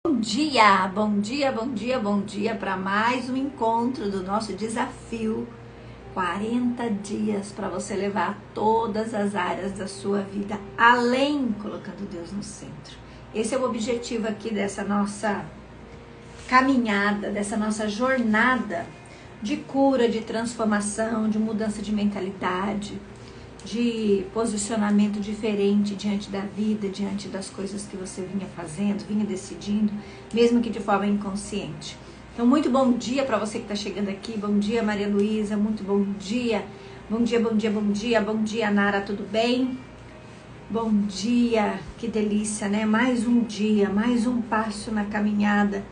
Bom dia, bom dia, bom dia, bom dia para mais um encontro do nosso desafio 40 dias para você levar todas as áreas da sua vida além, colocando Deus no centro. Esse é o objetivo aqui dessa nossa caminhada, dessa nossa jornada de cura, de transformação, de mudança de mentalidade, de posicionamento diferente diante da vida, diante das coisas que você vinha fazendo, vinha decidindo, mesmo que de forma inconsciente. Então, muito bom dia para você que está chegando aqui. Bom dia, Maria Luísa, muito bom dia. Bom dia, bom dia, bom dia. Bom dia, Nara, tudo bem? Bom dia, que delícia, né? Mais um dia, mais um passo na caminhada.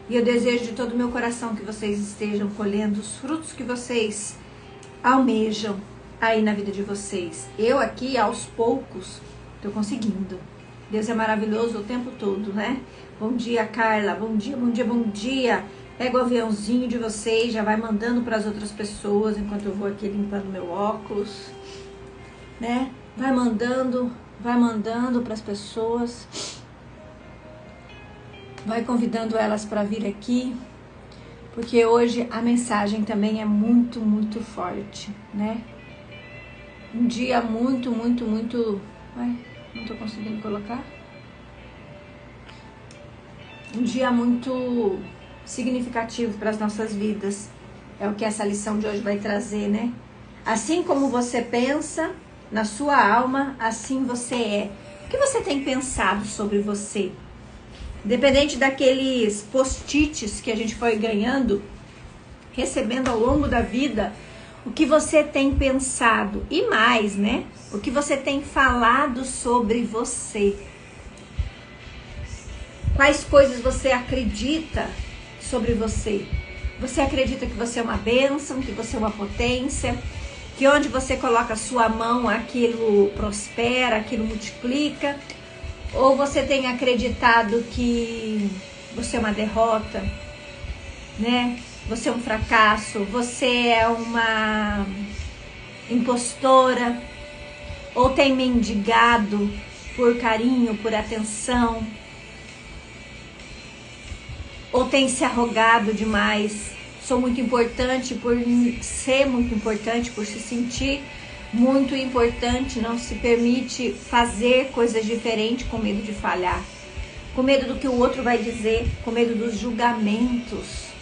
E eu desejo de todo o meu coração que vocês estejam colhendo os frutos que vocês almejam aí na vida de vocês. Eu aqui, aos poucos, tô conseguindo. Deus é maravilhoso o tempo todo, né? Bom dia, Carla. Bom dia, bom dia, bom dia. Pega o aviãozinho de vocês, já vai mandando para as outras pessoas, enquanto eu vou aqui limpando meu óculos, né? Vai mandando para as pessoas. Vai convidando elas para vir aqui, porque hoje a mensagem também é muito, muito forte, né? Um dia muito... Ué, não tô conseguindo colocar. Um dia muito significativo para as nossas vidas. É o que essa lição de hoje vai trazer, né? Assim como você pensa na sua alma, assim você é. O que você tem pensado sobre você? Independente daqueles post-its que a gente foi ganhando, recebendo ao longo da vida, o que você tem pensado e mais, né? O que você tem falado sobre você. Quais coisas você acredita sobre você? Você acredita que você é uma bênção, que você é uma potência, que onde você coloca a sua mão, aquilo prospera, aquilo multiplica? Ou você tem acreditado que você é uma derrota, né? Você é um fracasso, você é uma impostora, ou tem mendigado por carinho, por atenção, ou tem se arrogado demais. Sou muito importante por ser muito importante, por se sentir muito importante, não se permite fazer coisas diferentes com medo de falhar, com medo do que o outro vai dizer, com medo dos julgamentos.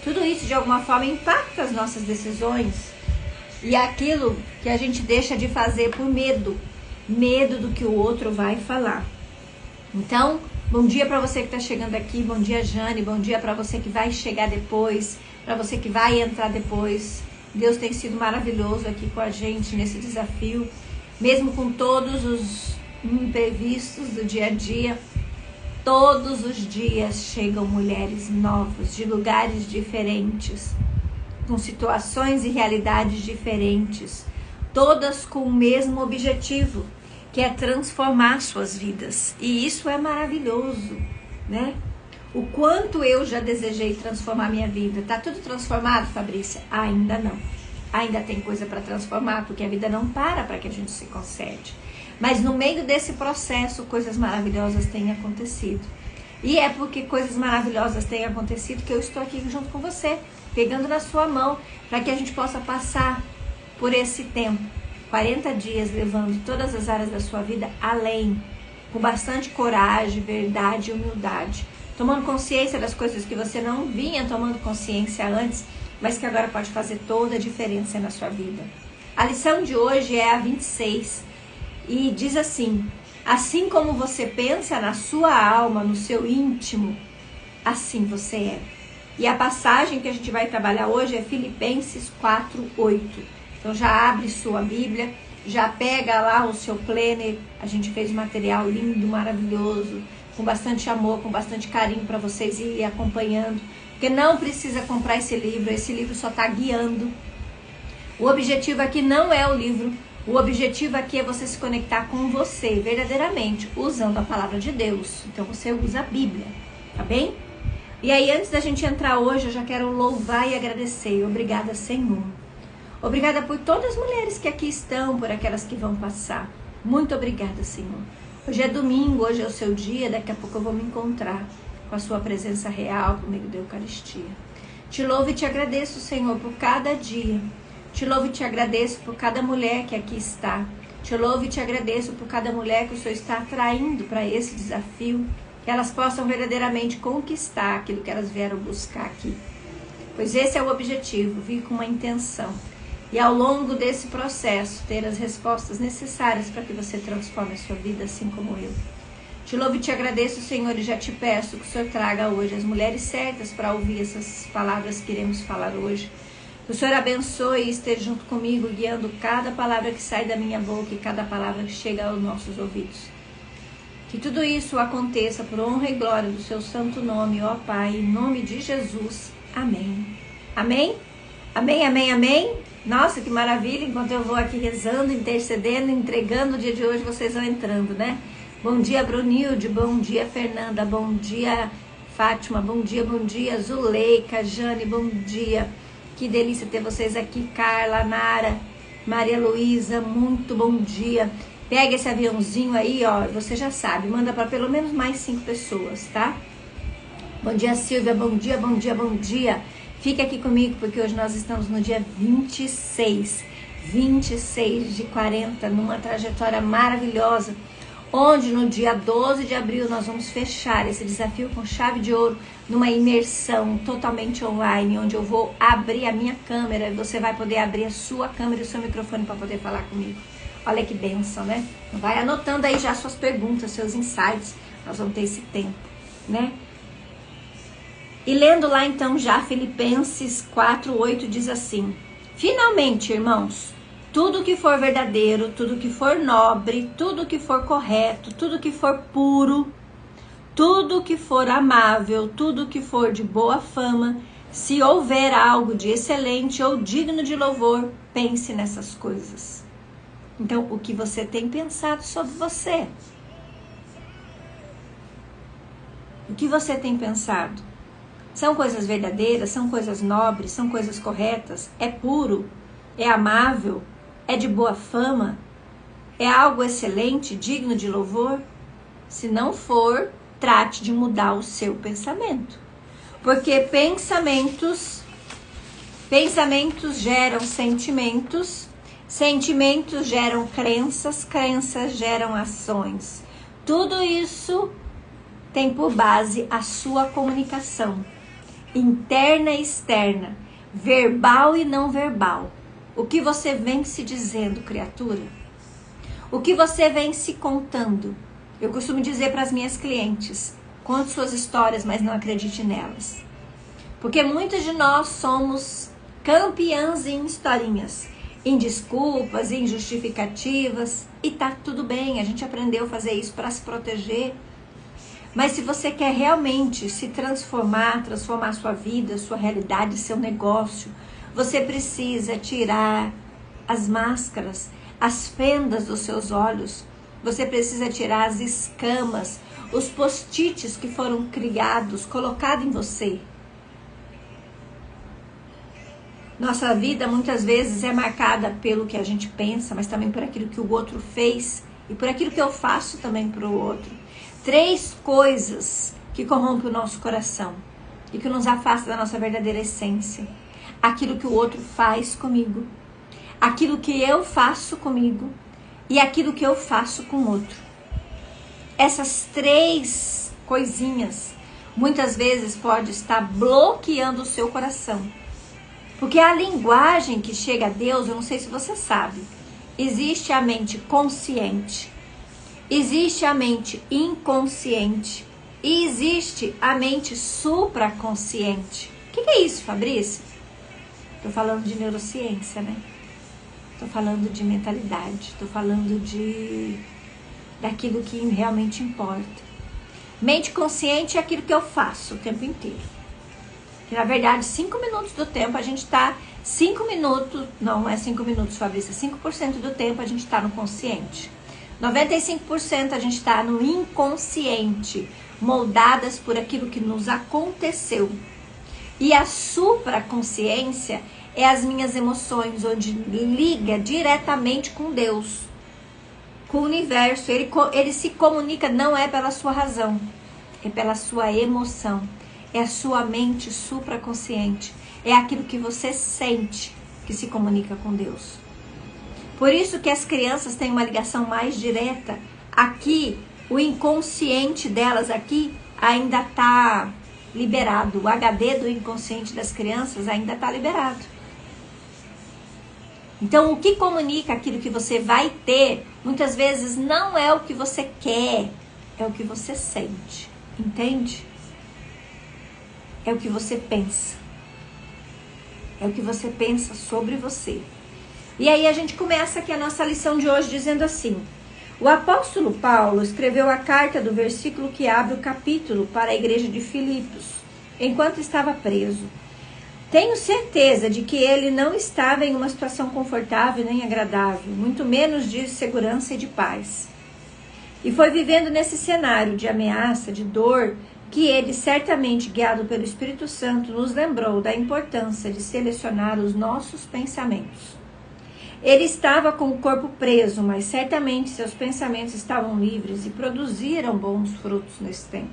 Tudo isso de alguma forma impacta as nossas decisões e aquilo que a gente deixa de fazer por medo do que o outro vai falar. Então, bom dia para você que está chegando aqui, bom dia, Jane, bom dia para você que vai chegar depois, para você que vai entrar depois. Deus tem sido maravilhoso aqui com a gente nesse desafio, mesmo com todos os imprevistos do dia a dia. Todos os dias chegam mulheres novas, de lugares diferentes, com situações e realidades diferentes, todas com o mesmo objetivo, que é transformar suas vidas. E isso é maravilhoso, né? O quanto eu já desejei transformar minha vida. Tá tudo transformado, Fabrícia? Ainda não. Ainda tem coisa para transformar, porque a vida não para que a gente se concede. Mas no meio desse processo, coisas maravilhosas têm acontecido. E é porque coisas maravilhosas têm acontecido que eu estou aqui junto com você, pegando na sua mão, para que a gente possa passar por esse tempo, 40 dias, levando todas as áreas da sua vida além, com bastante coragem, verdade e humildade, tomando consciência das coisas que você não vinha tomando consciência antes, mas que agora pode fazer toda a diferença na sua vida. A lição de hoje é a 26. E diz assim: assim como você pensa na sua alma, no seu íntimo, assim você é. E a passagem que a gente vai trabalhar hoje é Filipenses 4:8. Então já abre sua Bíblia, já pega lá o seu planner. A gente fez um material lindo, maravilhoso, com bastante amor, com bastante carinho para vocês irem acompanhando. Porque não precisa comprar esse livro só está guiando. O objetivo aqui não é o livro. O objetivo aqui é você se conectar com você, verdadeiramente, usando a palavra de Deus. Então você usa a Bíblia, tá bem? E aí, antes da gente entrar hoje, eu já quero louvar e agradecer. Obrigada, Senhor. Obrigada por todas as mulheres que aqui estão, por aquelas que vão passar. Muito obrigada, Senhor. Hoje é domingo, hoje é o seu dia, daqui a pouco eu vou me encontrar com a sua presença real por meio da Eucaristia. Te louvo e te agradeço, Senhor, por cada dia. Te louvo e te agradeço por cada mulher que aqui está. Te louvo e te agradeço por cada mulher que o Senhor está atraindo para esse desafio, que elas possam verdadeiramente conquistar aquilo que elas vieram buscar aqui. Pois esse é o objetivo, vir com uma intenção. E ao longo desse processo, ter as respostas necessárias para que você transforme a sua vida, assim como eu. Te louvo e te agradeço, Senhor, e já te peço que o Senhor traga hoje as mulheres certas para ouvir essas palavras que iremos falar hoje. Que o Senhor abençoe e esteja junto comigo, guiando cada palavra que sai da minha boca e cada palavra que chega aos nossos ouvidos. Que tudo isso aconteça por honra e glória do seu santo nome, ó Pai, em nome de Jesus. Amém. Amém? Amém, amém, amém? Nossa, que maravilha! Enquanto eu vou aqui rezando, intercedendo, entregando o dia de hoje, vocês vão entrando, né? Bom dia, Brunilde. Bom dia, Fernanda. Bom dia, Fátima. Bom dia, Zuleika, Jane. Bom dia. Que delícia ter vocês aqui, Carla, Nara, Maria Luísa, muito bom dia. Pega esse aviãozinho aí, ó, você já sabe, manda para pelo menos mais 5 pessoas, tá? Bom dia, Silvia, bom dia, bom dia, bom dia. Fica aqui comigo, porque hoje nós estamos no dia 26 de 40, numa trajetória maravilhosa, onde no dia 12 de abril nós vamos fechar esse desafio com chave de ouro, numa imersão totalmente online, onde eu vou abrir a minha câmera e você vai poder abrir a sua câmera e o seu microfone para poder falar comigo. Olha que bênção, né? Vai anotando aí já suas perguntas, seus insights, nós vamos ter esse tempo, né? E lendo lá então já Filipenses 4:8 diz assim: finalmente, irmãos, tudo que for verdadeiro, tudo que for nobre, tudo que for correto, tudo que for puro, tudo que for amável, tudo que for de boa fama, se houver algo de excelente ou digno de louvor, pense nessas coisas. Então, o que você tem pensado sobre você? O que você tem pensado? São coisas verdadeiras, são coisas nobres, são coisas corretas, é puro, é amável, é de boa fama, é algo excelente, digno de louvor? Se não for, trate de mudar o seu pensamento. Porque pensamentos geram sentimentos, sentimentos geram crenças, crenças geram ações. Tudo isso tem por base a sua comunicação, interna e externa, verbal e não verbal. O que você vem se dizendo, criatura? O que você vem se contando? Eu costumo dizer para as minhas clientes: conte suas histórias, mas não acredite nelas. Porque muitos de nós somos campeãs em historinhas, em desculpas, em justificativas, e tá tudo bem, a gente aprendeu a fazer isso para se proteger. Mas se você quer realmente se transformar sua vida, sua realidade, seu negócio, você precisa tirar as máscaras, as fendas dos seus olhos. Você precisa tirar as escamas, os post-its que foram criados, colocados em você. Nossa vida muitas vezes é marcada pelo que a gente pensa, mas também por aquilo que o outro fez e por aquilo que eu faço também para o outro. 3 coisas que corrompem o nosso coração e que nos afasta da nossa verdadeira essência. Aquilo que o outro faz comigo, aquilo que eu faço comigo e aquilo que eu faço com o outro. Essas 3 coisinhas muitas vezes pode estar bloqueando o seu coração. Porque a linguagem que chega a Deus, eu não sei se você sabe, existe a mente consciente, existe a mente inconsciente e existe a mente supraconsciente. O que é isso, Fabrício? Estou falando de neurociência, né? Estou falando de mentalidade, estou falando daquilo que realmente importa. Mente consciente é aquilo que eu faço o tempo inteiro. Que na verdade 5 minutos do tempo a gente está, 5 minutos, não é 5 minutos, Fabrício, 5% do tempo a gente está no consciente. 95% a gente está no inconsciente, moldadas por aquilo que nos aconteceu. E a supraconsciência é as minhas emoções, onde liga diretamente com Deus, com o universo. Ele se comunica, não é pela sua razão. é pela sua emoção, é a sua mente supraconsciente, é aquilo que você sente que se comunica com Deus. Por isso que as crianças têm uma ligação mais direta. Aqui, o inconsciente delas aqui ainda está liberado. O HD do inconsciente das crianças ainda está liberado. Então, o que comunica aquilo que você vai ter, muitas vezes não é o que você quer, é o que você sente. Entende? É o que você pensa. É o que você pensa sobre você. E aí a gente começa aqui a nossa lição de hoje dizendo assim: o apóstolo Paulo escreveu a carta do versículo que abre o capítulo para a igreja de Filipos, enquanto estava preso. Tenho certeza de que ele não estava em uma situação confortável nem agradável, muito menos de segurança e de paz. E foi vivendo nesse cenário de ameaça, de dor, que ele, certamente guiado pelo Espírito Santo, nos lembrou da importância de selecionar os nossos pensamentos. Ele estava com o corpo preso, mas certamente seus pensamentos estavam livres e produziram bons frutos nesse tempo.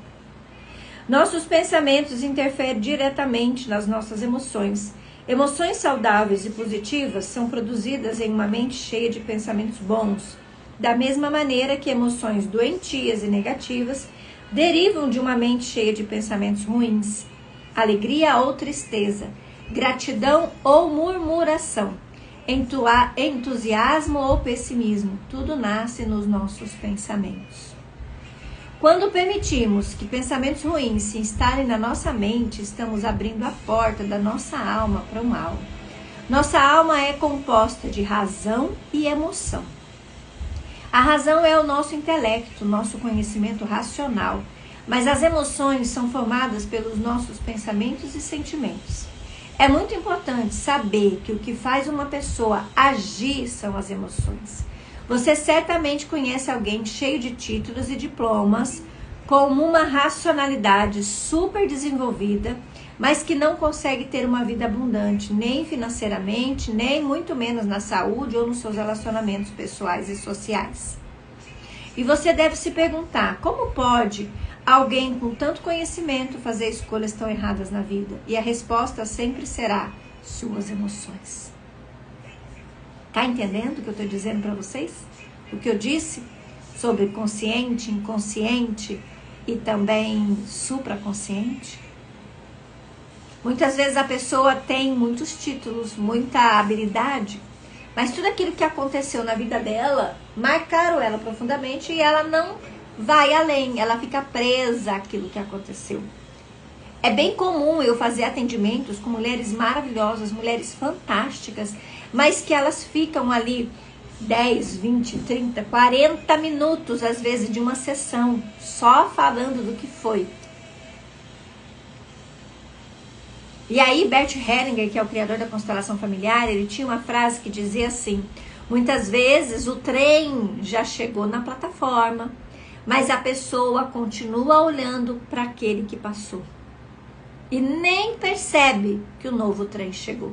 Nossos pensamentos interferem diretamente nas nossas emoções. Emoções saudáveis e positivas são produzidas em uma mente cheia de pensamentos bons, da mesma maneira que emoções doentias e negativas derivam de uma mente cheia de pensamentos ruins. Alegria ou tristeza, gratidão ou murmuração, entusiasmo ou pessimismo, tudo nasce nos nossos pensamentos. Quando permitimos que pensamentos ruins se instalem na nossa mente, estamos abrindo a porta da nossa alma para o mal. Nossa alma é composta de razão e emoção. A razão é o nosso intelecto, nosso conhecimento racional, mas as emoções são formadas pelos nossos pensamentos e sentimentos. É muito importante saber que o que faz uma pessoa agir são as emoções. Você certamente conhece alguém cheio de títulos e diplomas, com uma racionalidade super desenvolvida, mas que não consegue ter uma vida abundante, nem financeiramente, nem muito menos na saúde ou nos seus relacionamentos pessoais e sociais. E você deve se perguntar, como pode alguém com tanto conhecimento fazer escolhas tão erradas na vida? E a resposta sempre será suas emoções. Tá entendendo o que eu estou dizendo para vocês? O que eu disse sobre consciente, inconsciente e também supraconsciente? Muitas vezes a pessoa tem muitos títulos, muita habilidade, mas tudo aquilo que aconteceu na vida dela marcaram ela profundamente e ela não vai além, ela fica presa àquilo que aconteceu. É bem comum eu fazer atendimentos com mulheres maravilhosas, mulheres fantásticas, mas que elas ficam ali 10, 20, 30, 40 minutos, às vezes, de uma sessão, só falando do que foi. E aí, Bert Hellinger, que é o criador da constelação familiar, ele tinha uma frase que dizia assim: muitas vezes o trem já chegou na plataforma, mas a pessoa continua olhando para aquele que passou. E nem percebe que o novo trem chegou.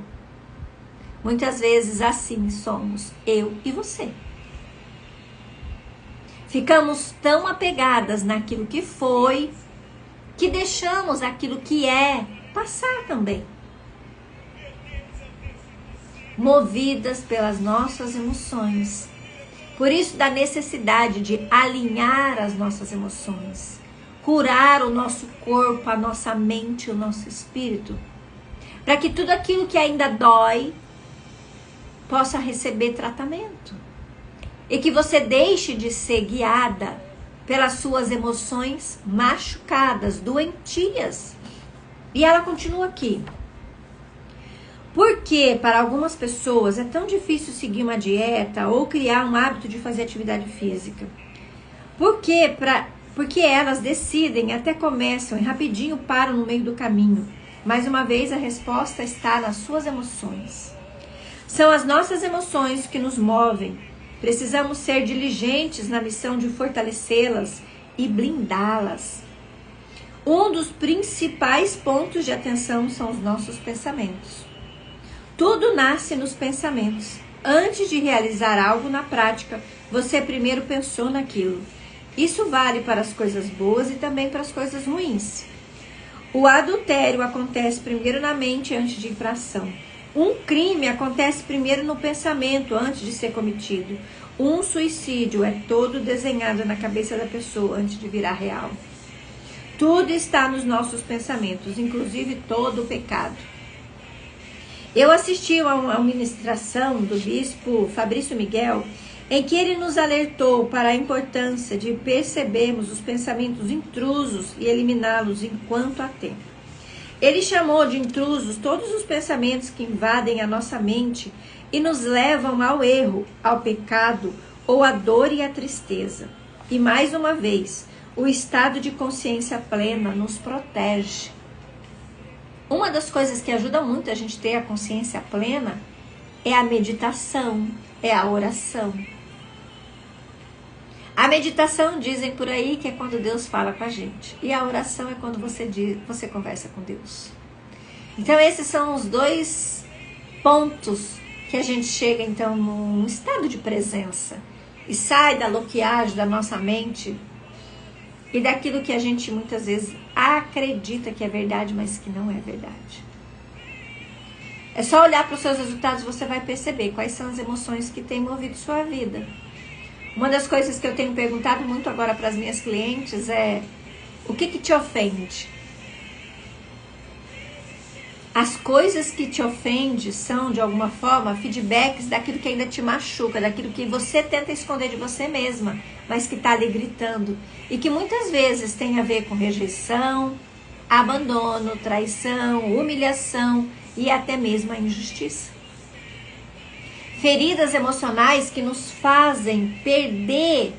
Muitas vezes assim somos eu e você. Ficamos tão apegadas naquilo que foi, que deixamos aquilo que é passar também. Movidas pelas nossas emoções. Por isso, da necessidade de alinhar as nossas emoções, curar o nosso corpo, a nossa mente, o nosso espírito, para que tudo aquilo que ainda dói possa receber tratamento e que você deixe de ser guiada pelas suas emoções machucadas, doentias. E ela continua aqui. Porque para algumas pessoas é tão difícil seguir uma dieta ou criar um hábito de fazer atividade física? Porque elas decidem, até começam e rapidinho param no meio do caminho. Mais uma vez, a resposta está nas suas emoções. São as nossas emoções que nos movem. Precisamos ser diligentes na missão de fortalecê-las e blindá-las. Um dos principais pontos de atenção são os nossos pensamentos. Tudo nasce nos pensamentos. Antes de realizar algo na prática, você primeiro pensou naquilo. Isso vale para as coisas boas e também para as coisas ruins. O adultério acontece primeiro na mente antes de ir para a ação. Um crime acontece primeiro no pensamento antes de ser cometido. Um suicídio é todo desenhado na cabeça da pessoa antes de virar real. Tudo está nos nossos pensamentos, inclusive todo o pecado. Eu assisti a uma ministração do bispo Fabrício Miguel, em que ele nos alertou para a importância de percebermos os pensamentos intrusos e eliminá-los enquanto há tempo. Ele chamou de intrusos todos os pensamentos que invadem a nossa mente e nos levam ao erro, ao pecado ou à dor e à tristeza. E mais uma vez, o estado de consciência plena nos protege. Uma das coisas que ajuda muito a gente ter a consciência plena é a meditação, é a oração. A meditação, dizem por aí, que é quando Deus fala com a gente. E a oração é quando você conversa com Deus. Então esses são os dois pontos que a gente chega então num estado de presença. E sai da bloqueagem da nossa mente e daquilo que a gente muitas vezes acredita que é verdade, mas que não é verdade. É só olhar para os seus resultados, você vai perceber quais são as emoções que têm movido sua vida. Uma das coisas que eu tenho perguntado muito agora para as minhas clientes é: o que te ofende? As coisas que te ofendem são, de alguma forma, feedbacks daquilo que ainda te machuca, daquilo que você tenta esconder de você mesma, mas que está ali gritando. E que muitas vezes tem a ver com rejeição, abandono, traição, humilhação e até mesmo a injustiça. Feridas emocionais que nos fazem perder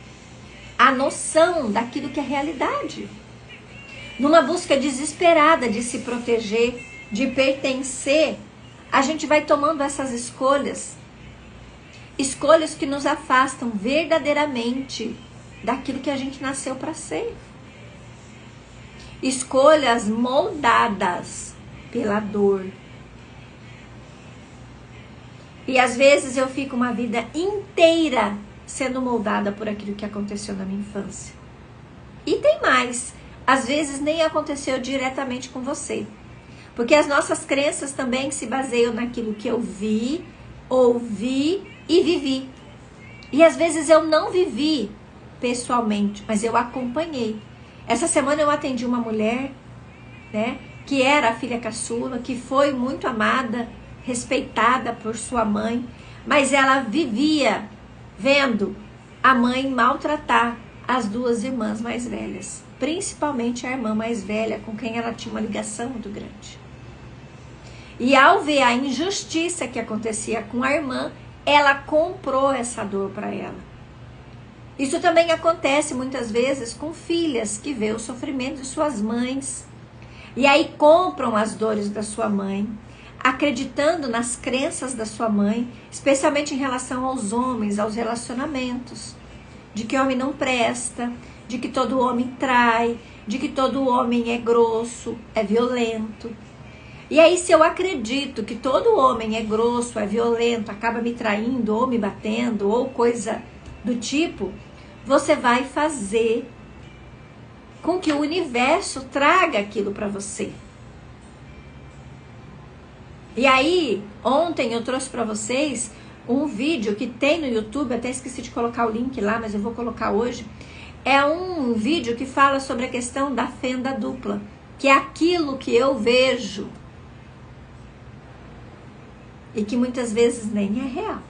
a noção daquilo que é realidade. Numa busca desesperada de se proteger, de pertencer, a gente vai tomando essas escolhas. Escolhas que nos afastam verdadeiramente daquilo que a gente nasceu para ser. Escolhas moldadas pela dor. E às vezes eu fico uma vida inteira sendo moldada por aquilo que aconteceu na minha infância. E tem mais. Às vezes nem aconteceu diretamente com você. Porque as nossas crenças também se baseiam naquilo que eu vi, ouvi e vivi. E às vezes eu não vivi pessoalmente, mas eu acompanhei. Essa semana eu atendi uma mulher, né, que era a filha caçula, que foi muito amada, respeitada por sua mãe, mas ela vivia vendo a mãe maltratar as duas irmãs mais velhas, principalmente a irmã mais velha, com quem ela tinha uma ligação muito grande. E ao ver a injustiça que acontecia com a irmã, ela comprou essa dor para ela. Isso também acontece muitas vezes com filhas que vê o sofrimento de suas mães e aí compram as dores da sua mãe, acreditando nas crenças da sua mãe, especialmente em relação aos homens, aos relacionamentos, de que homem não presta, de que todo homem trai, de que todo homem é grosso, é violento. E aí, se eu acredito que todo homem é grosso, é violento, acaba me traindo ou me batendo ou coisa do tipo, você vai fazer com que o universo traga aquilo para você. E aí, ontem eu trouxe para vocês um vídeo que tem no YouTube, até esqueci de colocar o link lá, mas eu vou colocar hoje. É um vídeo que fala sobre a questão da fenda dupla, que é aquilo que eu vejo e que muitas vezes nem é real.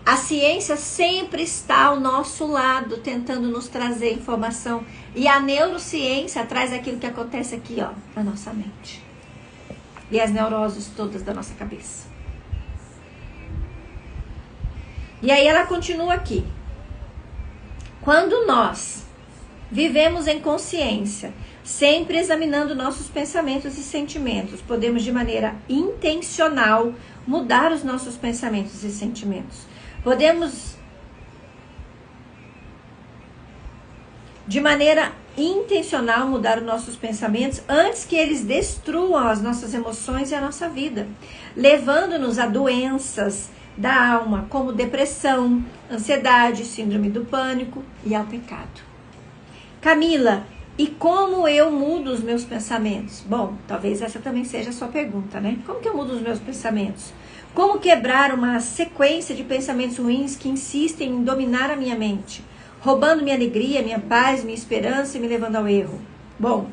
A ciência sempre está ao nosso lado, tentando nos trazer informação. E a neurociência traz aquilo que acontece aqui, ó, na nossa mente. E as neuroses todas da nossa cabeça. E aí ela continua aqui. Quando nós vivemos em consciência, sempre examinando nossos pensamentos e sentimentos, podemos de maneira intencional mudar os nossos pensamentos e sentimentos. Podemos, de maneira intencional, mudar os nossos pensamentos antes que eles destruam as nossas emoções e a nossa vida, levando-nos a doenças, da alma, como depressão, ansiedade, síndrome do pânico e ao pecado. Camila, e como eu mudo os meus pensamentos? Bom, talvez essa também seja a sua pergunta, né? Como que eu mudo os meus pensamentos? Como quebrar uma sequência de pensamentos ruins que insistem em dominar a minha mente, roubando minha alegria, minha paz, minha esperança e me levando ao erro? Bom,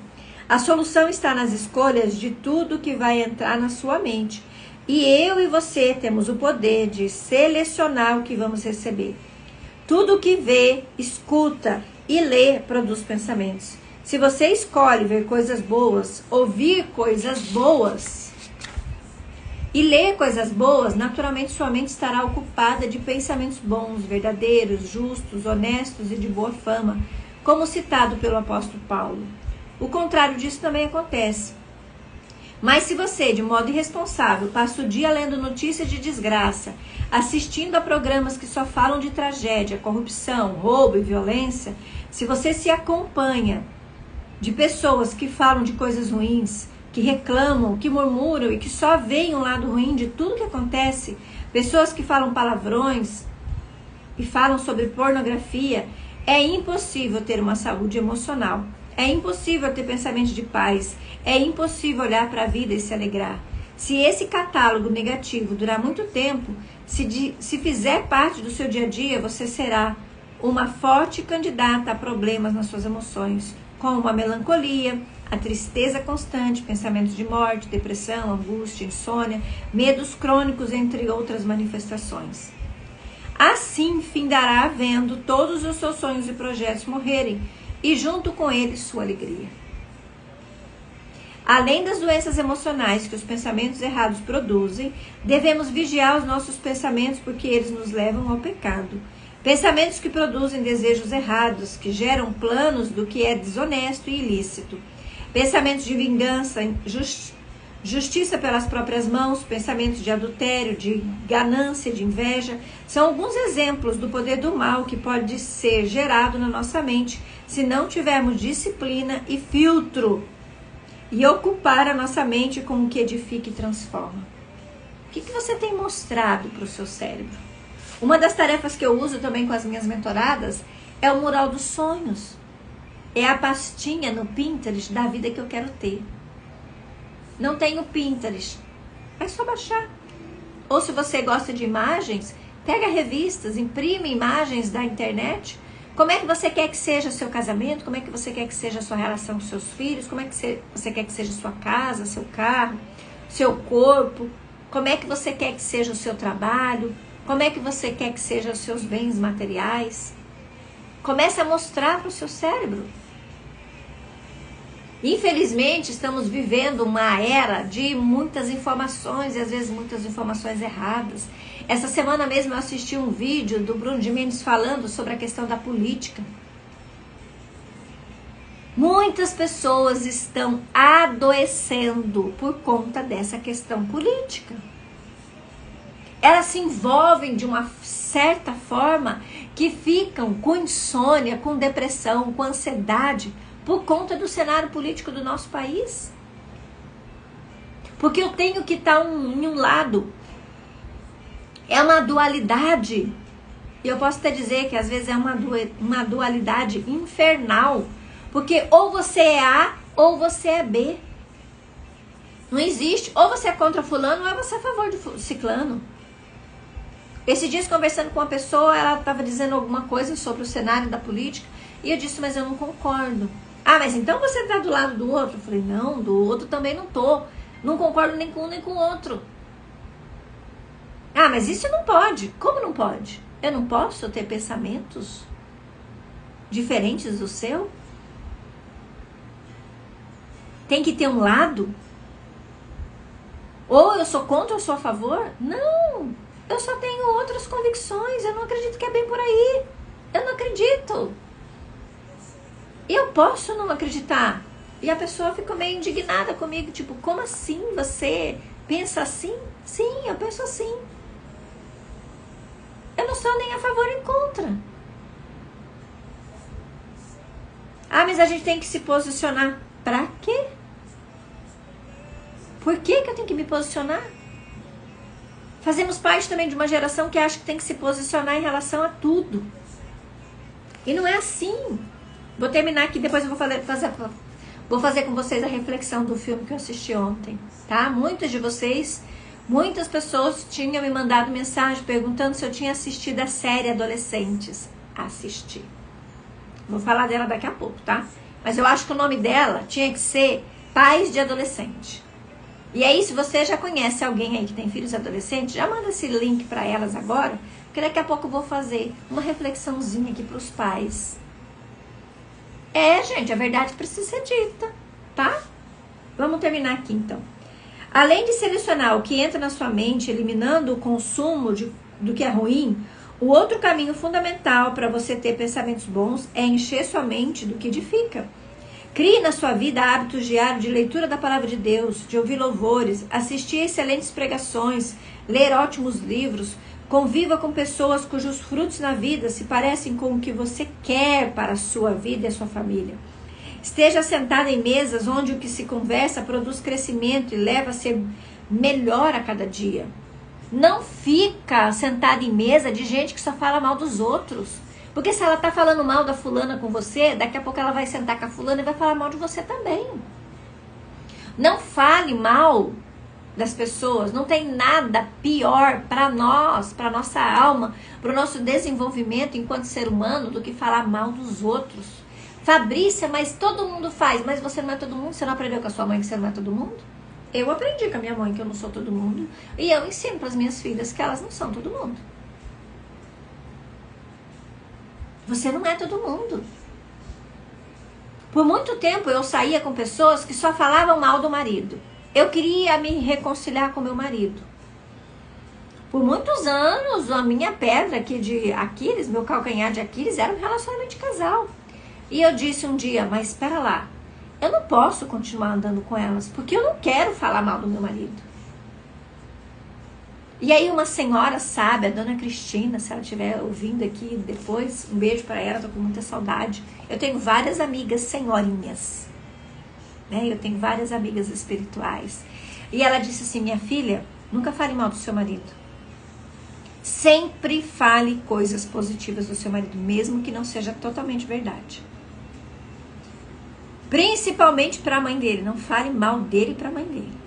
a solução está nas escolhas de tudo que vai entrar na sua mente. E eu e você temos o poder de selecionar o que vamos receber. Tudo que vê, escuta e lê produz pensamentos. Se você escolhe ver coisas boas, ouvir coisas boas e ler coisas boas, naturalmente sua mente estará ocupada de pensamentos bons, verdadeiros, justos, honestos e de boa fama, como citado pelo apóstolo Paulo. O contrário disso também acontece. Mas se você, de modo irresponsável, passa o dia lendo notícias de desgraça, assistindo a programas que só falam de tragédia, corrupção, roubo e violência, se você se acompanha de pessoas que falam de coisas ruins, que reclamam, que murmuram e que só veem um lado ruim de tudo que acontece, pessoas que falam palavrões e falam sobre pornografia, é impossível ter uma saúde emocional. É impossível ter pensamento de paz. É impossível olhar para a vida e se alegrar. Se esse catálogo negativo durar muito tempo, se fizer parte do seu dia a dia, você será uma forte candidata a problemas nas suas emoções, como a melancolia, a tristeza constante, pensamentos de morte, depressão, angústia, insônia, medos crônicos, entre outras manifestações. Assim, findará vendo todos os seus sonhos e projetos morrerem, e junto com eles sua alegria. Além das doenças emocionais que os pensamentos errados produzem, devemos vigiar os nossos pensamentos porque eles nos levam ao pecado. Pensamentos que produzem desejos errados, que geram planos do que é desonesto e ilícito. Pensamentos de vingança, justiça pelas próprias mãos, pensamentos de adultério, de ganância, de inveja, são alguns exemplos do poder do mal que pode ser gerado na nossa mente se não tivermos disciplina e filtro e ocupar a nossa mente com o que edifica e transforma. O que você tem mostrado para o seu cérebro? Uma das tarefas que eu uso também com as minhas mentoradas é o mural dos sonhos. É a pastinha no Pinterest da vida que eu quero ter. Não tenho Pinterest, é só baixar. Ou se você gosta de imagens, pega revistas, imprime imagens da internet. Como é que você quer que seja seu casamento? Como é que você quer que seja a sua relação com seus filhos? Como é que você quer que seja sua casa, seu carro, seu corpo? Como é que você quer que seja o seu trabalho? Como é que você quer que sejam os seus bens materiais? Comece a mostrar para o seu cérebro. Infelizmente, estamos vivendo uma era de muitas informações e às vezes muitas informações erradas. Essa semana mesmo eu assisti um vídeo do Bruno de Mendes falando sobre a questão da política. Muitas pessoas estão adoecendo por conta dessa questão política. Elas se envolvem de uma certa forma que ficam com insônia, com depressão, com ansiedade, por conta do cenário político do nosso país. Porque eu tenho que estar em um lado. É uma dualidade. E eu posso até dizer que às vezes é uma dualidade infernal. Porque ou você é A ou você é B. Não existe. Ou você é contra fulano ou você é a favor de ciclano. Esses dias conversando com uma pessoa, ela estava dizendo alguma coisa sobre o cenário da política. E eu disse, mas eu não concordo. Ah, mas então você está do lado do outro? Eu falei, não, do outro também não tô. Não concordo nem com um nem com o outro. Ah, mas isso não pode. Como não pode? Eu não posso ter pensamentos diferentes do seu? Tem que ter um lado? Ou eu sou contra ou eu sou a favor? Não, eu só tenho outras convicções. Eu não acredito que é bem por aí. Eu não acredito. Eu posso não acreditar. E a pessoa ficou meio indignada comigo. Tipo, como assim você pensa assim? Sim, eu penso assim. Eu não sou nem a favor nem contra. Ah, mas a gente tem que se posicionar. Pra quê? Por que eu tenho que me posicionar? Fazemos parte também de uma geração que acha que tem que se posicionar em relação a tudo. E não é assim. Vou terminar aqui, depois eu vou fazer com vocês a reflexão do filme que eu assisti ontem, tá? Muitas de vocês, muitas pessoas tinham me mandado mensagem perguntando se eu tinha assistido a série Adolescentes. Assisti. Vou falar dela daqui a pouco, tá? Mas eu acho que o nome dela tinha que ser Pais de Adolescente. E aí, se você já conhece alguém aí que tem filhos adolescentes, já manda esse link para elas agora, porque daqui a pouco eu vou fazer uma reflexãozinha aqui para os pais. Gente, a verdade precisa ser dita, tá? Vamos terminar aqui, então. Além de selecionar o que entra na sua mente, eliminando o consumo do que é ruim, o outro caminho fundamental para você ter pensamentos bons é encher sua mente do que edifica. Crie na sua vida hábitos diários de leitura da palavra de Deus, de ouvir louvores, assistir excelentes pregações, ler ótimos livros, conviva com pessoas cujos frutos na vida se parecem com o que você quer para a sua vida e a sua família. Esteja sentado em mesas onde o que se conversa produz crescimento e leva a ser melhor a cada dia. Não fica sentado em mesa de gente que só fala mal dos outros. Porque se ela tá falando mal da fulana com você, daqui a pouco ela vai sentar com a fulana e vai falar mal de você também. Não fale mal das pessoas. Não tem nada pior para nós, para nossa alma, para o nosso desenvolvimento enquanto ser humano do que falar mal dos outros. Fabrícia, mas todo mundo faz. Mas você não é todo mundo? Você não aprendeu com a sua mãe que você não é todo mundo? Eu aprendi com a minha mãe que eu não sou todo mundo. E eu ensino para as minhas filhas que elas não são todo mundo. Você não é todo mundo. Por muito tempo eu saía com pessoas que só falavam mal do marido. Eu queria me reconciliar com meu marido. Por muitos anos, a minha pedra aqui de Aquiles, meu calcanhar de Aquiles, era um relacionamento de casal. E eu disse um dia, mas espera lá, eu não posso continuar andando com elas, porque eu não quero falar mal do meu marido. E aí uma senhora sábia, a dona Cristina, se ela estiver ouvindo aqui depois, um beijo para ela, tô com muita saudade. Eu tenho várias amigas senhorinhas, né? Eu tenho várias amigas espirituais. E ela disse assim, minha filha, nunca fale mal do seu marido. Sempre fale coisas positivas do seu marido, mesmo que não seja totalmente verdade. Principalmente para a mãe dele, não fale mal dele para a mãe dele.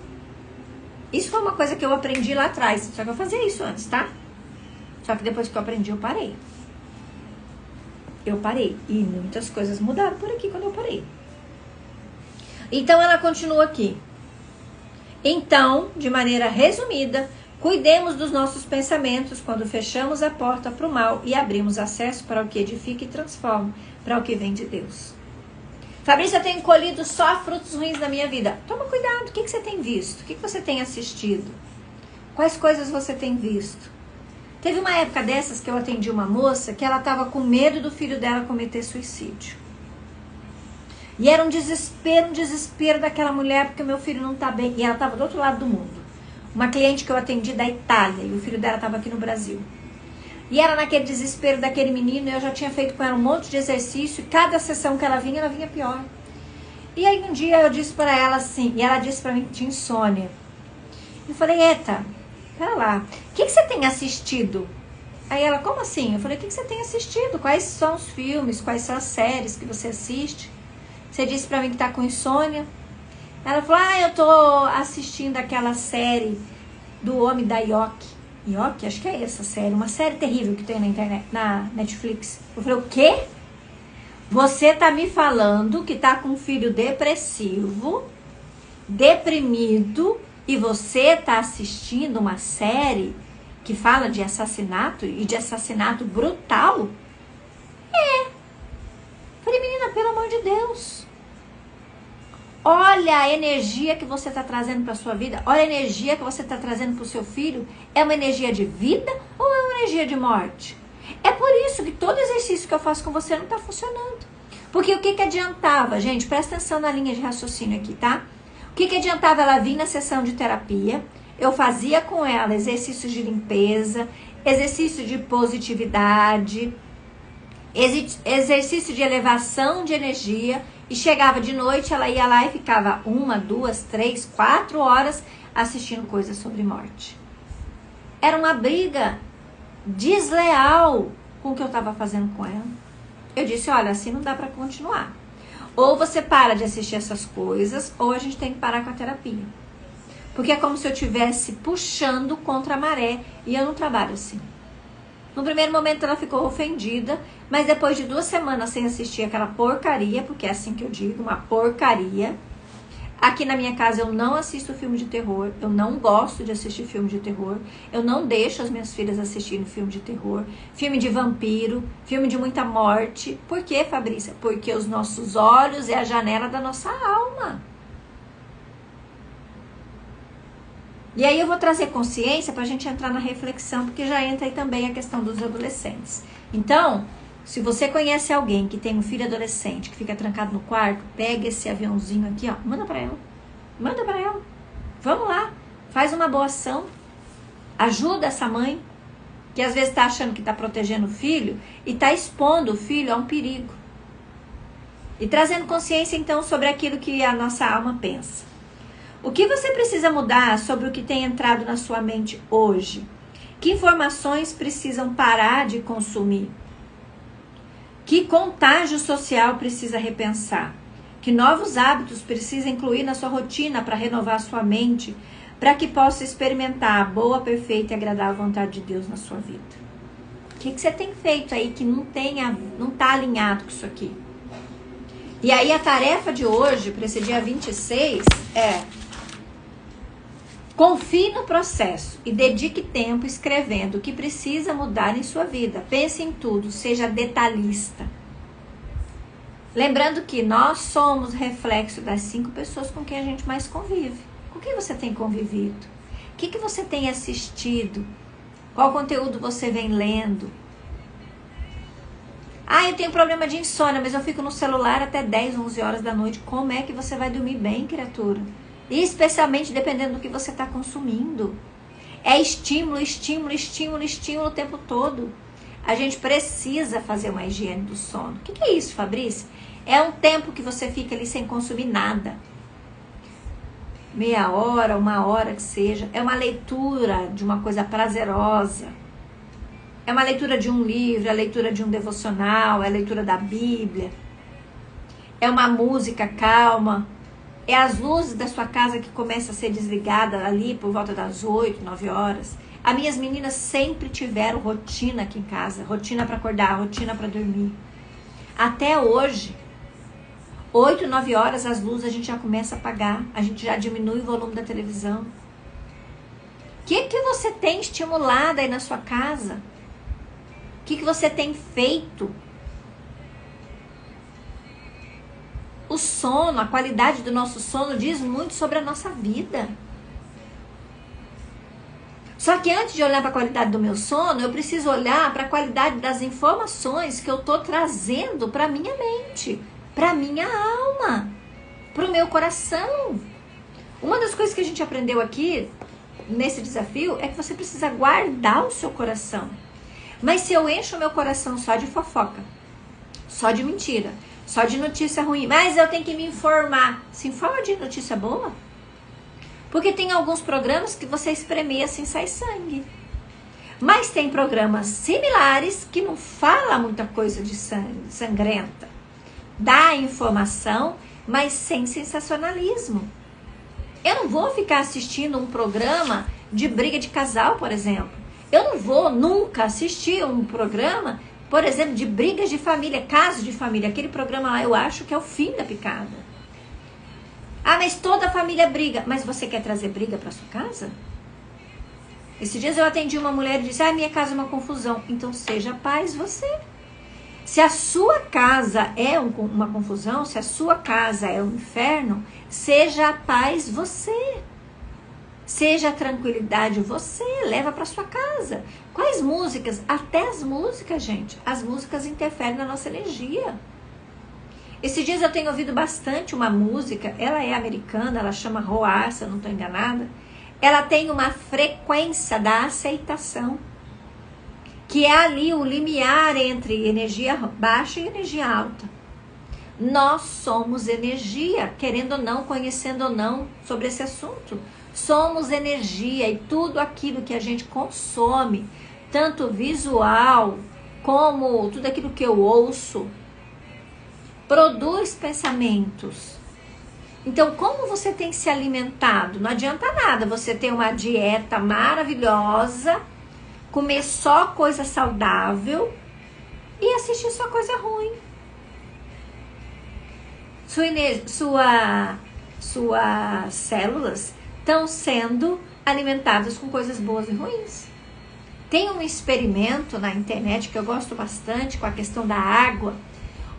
Isso foi uma coisa que eu aprendi lá atrás. Só que eu fazia isso antes, tá? Só que depois que eu aprendi, eu parei. Eu parei. E muitas coisas mudaram por aqui quando eu parei. Então, ela continua aqui. Então, de maneira resumida, cuidemos dos nossos pensamentos quando fechamos a porta para o mal e abrimos acesso para o que edifica e transforma, para o que vem de Deus. Fabrícia, eu tenho colhido só frutos ruins na minha vida. Toma cuidado, o que você tem visto? O que você tem assistido? Quais coisas você tem visto? Teve uma época dessas que eu atendi uma moça que ela estava com medo do filho dela cometer suicídio. E era um desespero daquela mulher, porque o meu filho não está bem. E ela estava do outro lado do mundo. Uma cliente que eu atendi da Itália, e o filho dela estava aqui no Brasil. E era naquele desespero daquele menino, eu já tinha feito com ela um monte de exercício, e cada sessão que ela vinha pior. E aí um dia eu disse para ela assim, e ela disse para mim que tinha insônia. Eu falei, eita, pera lá, o que você tem assistido? Aí ela, como assim? Eu falei, o que você tem assistido? Quais são os filmes, quais são as séries que você assiste? Você disse para mim que tá com insônia. Ela falou, eu tô assistindo aquela série do Homem da Yoki. Yoki, acho que é essa série, uma série terrível que tem na internet, na Netflix. Eu falei, o quê? Você tá me falando que tá com um filho depressivo, deprimido, e você tá assistindo uma série que fala de assassinato e de assassinato brutal? Falei, menina, pelo amor de Deus. Olha a energia que você está trazendo para a sua vida. Olha a energia que você está trazendo para o seu filho. É uma energia de vida ou é uma energia de morte? É por isso que todo exercício que eu faço com você não está funcionando. Porque o que adiantava, gente? Presta atenção na linha de raciocínio aqui, tá? O que adiantava ela vir na sessão de terapia? Eu fazia com ela exercícios de limpeza, exercício de positividade, exercício de elevação de energia. E chegava de noite, ela ia lá e ficava 1, 2, 3, 4 horas assistindo coisas sobre morte. era uma briga desleal com o que eu estava fazendo com ela. Eu disse, olha, assim não dá para continuar. Ou você para de assistir essas coisas, ou a gente tem que parar com a terapia. Porque é como se eu estivesse puxando contra a maré, e eu não trabalho assim. No primeiro momento ela ficou ofendida, mas depois de 2 semanas sem assistir aquela porcaria, porque é assim que eu digo, uma porcaria. Aqui na minha casa eu não assisto filme de terror, eu não gosto de assistir filme de terror, eu não deixo as minhas filhas assistirem filme de terror, filme de vampiro, filme de muita morte. Por quê, Fabrícia? Porque os nossos olhos é a janela da nossa alma. E aí eu vou trazer consciência para a gente entrar na reflexão, porque já entra aí também a questão dos adolescentes. Então, se você conhece alguém que tem um filho adolescente que fica trancado no quarto, pega esse aviãozinho aqui, ó, manda para ela. Manda para ela. Vamos lá, faz uma boa ação. Ajuda essa mãe, que às vezes está achando que está protegendo o filho e está expondo o filho a um perigo. E trazendo consciência, então, sobre aquilo que a nossa alma pensa. O que você precisa mudar sobre o que tem entrado na sua mente hoje? Que informações precisam parar de consumir? Que contágio social precisa repensar? Que novos hábitos precisa incluir na sua rotina para renovar a sua mente, para que possa experimentar a boa, perfeita e agradável vontade de Deus na sua vida? O que você tem feito aí que não está alinhado com isso aqui? E aí a tarefa de hoje, para esse dia 26, é: confie no processo e dedique tempo escrevendo o que precisa mudar em sua vida. Pense em tudo, seja detalhista. Lembrando que nós somos reflexo das 5 pessoas com quem a gente mais convive. Com quem você tem convivido? O que você tem assistido? Qual conteúdo você vem lendo? Ah, eu tenho problema de insônia, mas eu fico no celular até 10, 11 horas da noite. Como é que você vai dormir bem, criatura? E especialmente dependendo do que você está consumindo. É estímulo, estímulo, estímulo, estímulo o tempo todo. A gente precisa fazer uma higiene do sono. O que é isso, Fabrício? É um tempo que você fica ali sem consumir nada. Meia hora, 1 hora que seja. É uma leitura de uma coisa prazerosa. É uma leitura de um livro, é a leitura de um devocional, é a leitura da Bíblia. É uma música calma. É as luzes da sua casa que começam a ser desligadas ali por volta das 8, 9 horas. As minhas meninas sempre tiveram rotina aqui em casa. Rotina para acordar, rotina para dormir. Até hoje, 8, 9 horas as luzes a gente já começa a apagar. A gente já diminui o volume da televisão. O que você tem estimulado aí na sua casa? O que você tem feito? O sono, a qualidade do nosso sono diz muito sobre a nossa vida. Só que antes de olhar para a qualidade do meu sono, eu preciso olhar para a qualidade das informações que eu estou trazendo para a minha mente, para a minha alma, para o meu coração. Uma das coisas que a gente aprendeu aqui, nesse desafio, é que você precisa guardar o seu coração. Mas se eu encho o meu coração só de fofoca, só de mentira, só de notícia ruim, mas eu tenho que me informar. Se informa de notícia boa. Porque tem alguns programas que você espremeia assim sai sangue. Mas tem programas similares que não fala muita coisa de sangue, sangrenta. Dá informação, mas sem sensacionalismo. Eu não vou ficar assistindo um programa de briga de casal, por exemplo. Eu não vou nunca assistir um programa, por exemplo, de brigas de família, casos de família. Aquele programa lá eu acho que é o fim da picada. Ah, mas toda a família briga. Mas você quer trazer briga para sua casa? Esses dias eu atendi uma mulher e disse, minha casa é uma confusão. Então seja paz você. Se a sua casa é uma confusão, se a sua casa é um inferno, seja a paz você. Seja a tranquilidade você, leva para sua casa. Quais músicas? Até as músicas, gente. As músicas interferem na nossa energia. Esses dias eu tenho ouvido bastante uma música, ela é americana, ela chama Roar, se eu não estou enganada. Ela tem uma frequência da aceitação, que é ali o limiar entre energia baixa e energia alta. Nós somos energia, querendo ou não, conhecendo ou não sobre esse assunto. Somos energia e tudo aquilo que a gente consome, tanto visual como tudo aquilo que eu ouço, produz pensamentos. Então, como você tem se alimentado? Não adianta nada você ter uma dieta maravilhosa, comer só coisa saudável e assistir só coisa ruim. Suas células estão sendo alimentadas com coisas boas e ruins. Tem um experimento na internet que eu gosto bastante com a questão da água,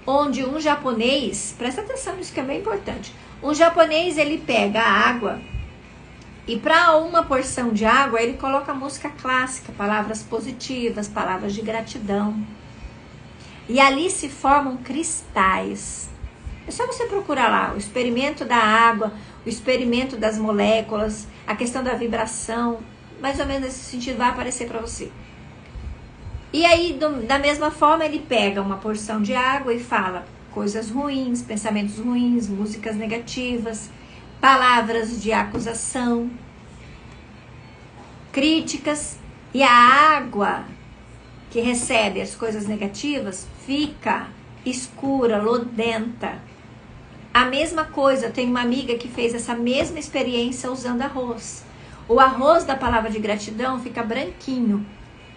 onde um japonês, presta atenção nisso que é bem importante, um japonês ele pega a água e para uma porção de água ele coloca música clássica, palavras positivas, palavras de gratidão. E ali se formam cristais. É só você procurar lá o experimento da água, o experimento das moléculas, a questão da vibração, mais ou menos nesse sentido vai aparecer para você. E aí, da mesma forma, ele pega uma porção de água e fala coisas ruins, pensamentos ruins, músicas negativas, palavras de acusação, críticas, e a água que recebe as coisas negativas fica escura, lodenta. A mesma coisa, eu tenho uma amiga que fez essa mesma experiência usando arroz. O arroz da palavra de gratidão fica branquinho,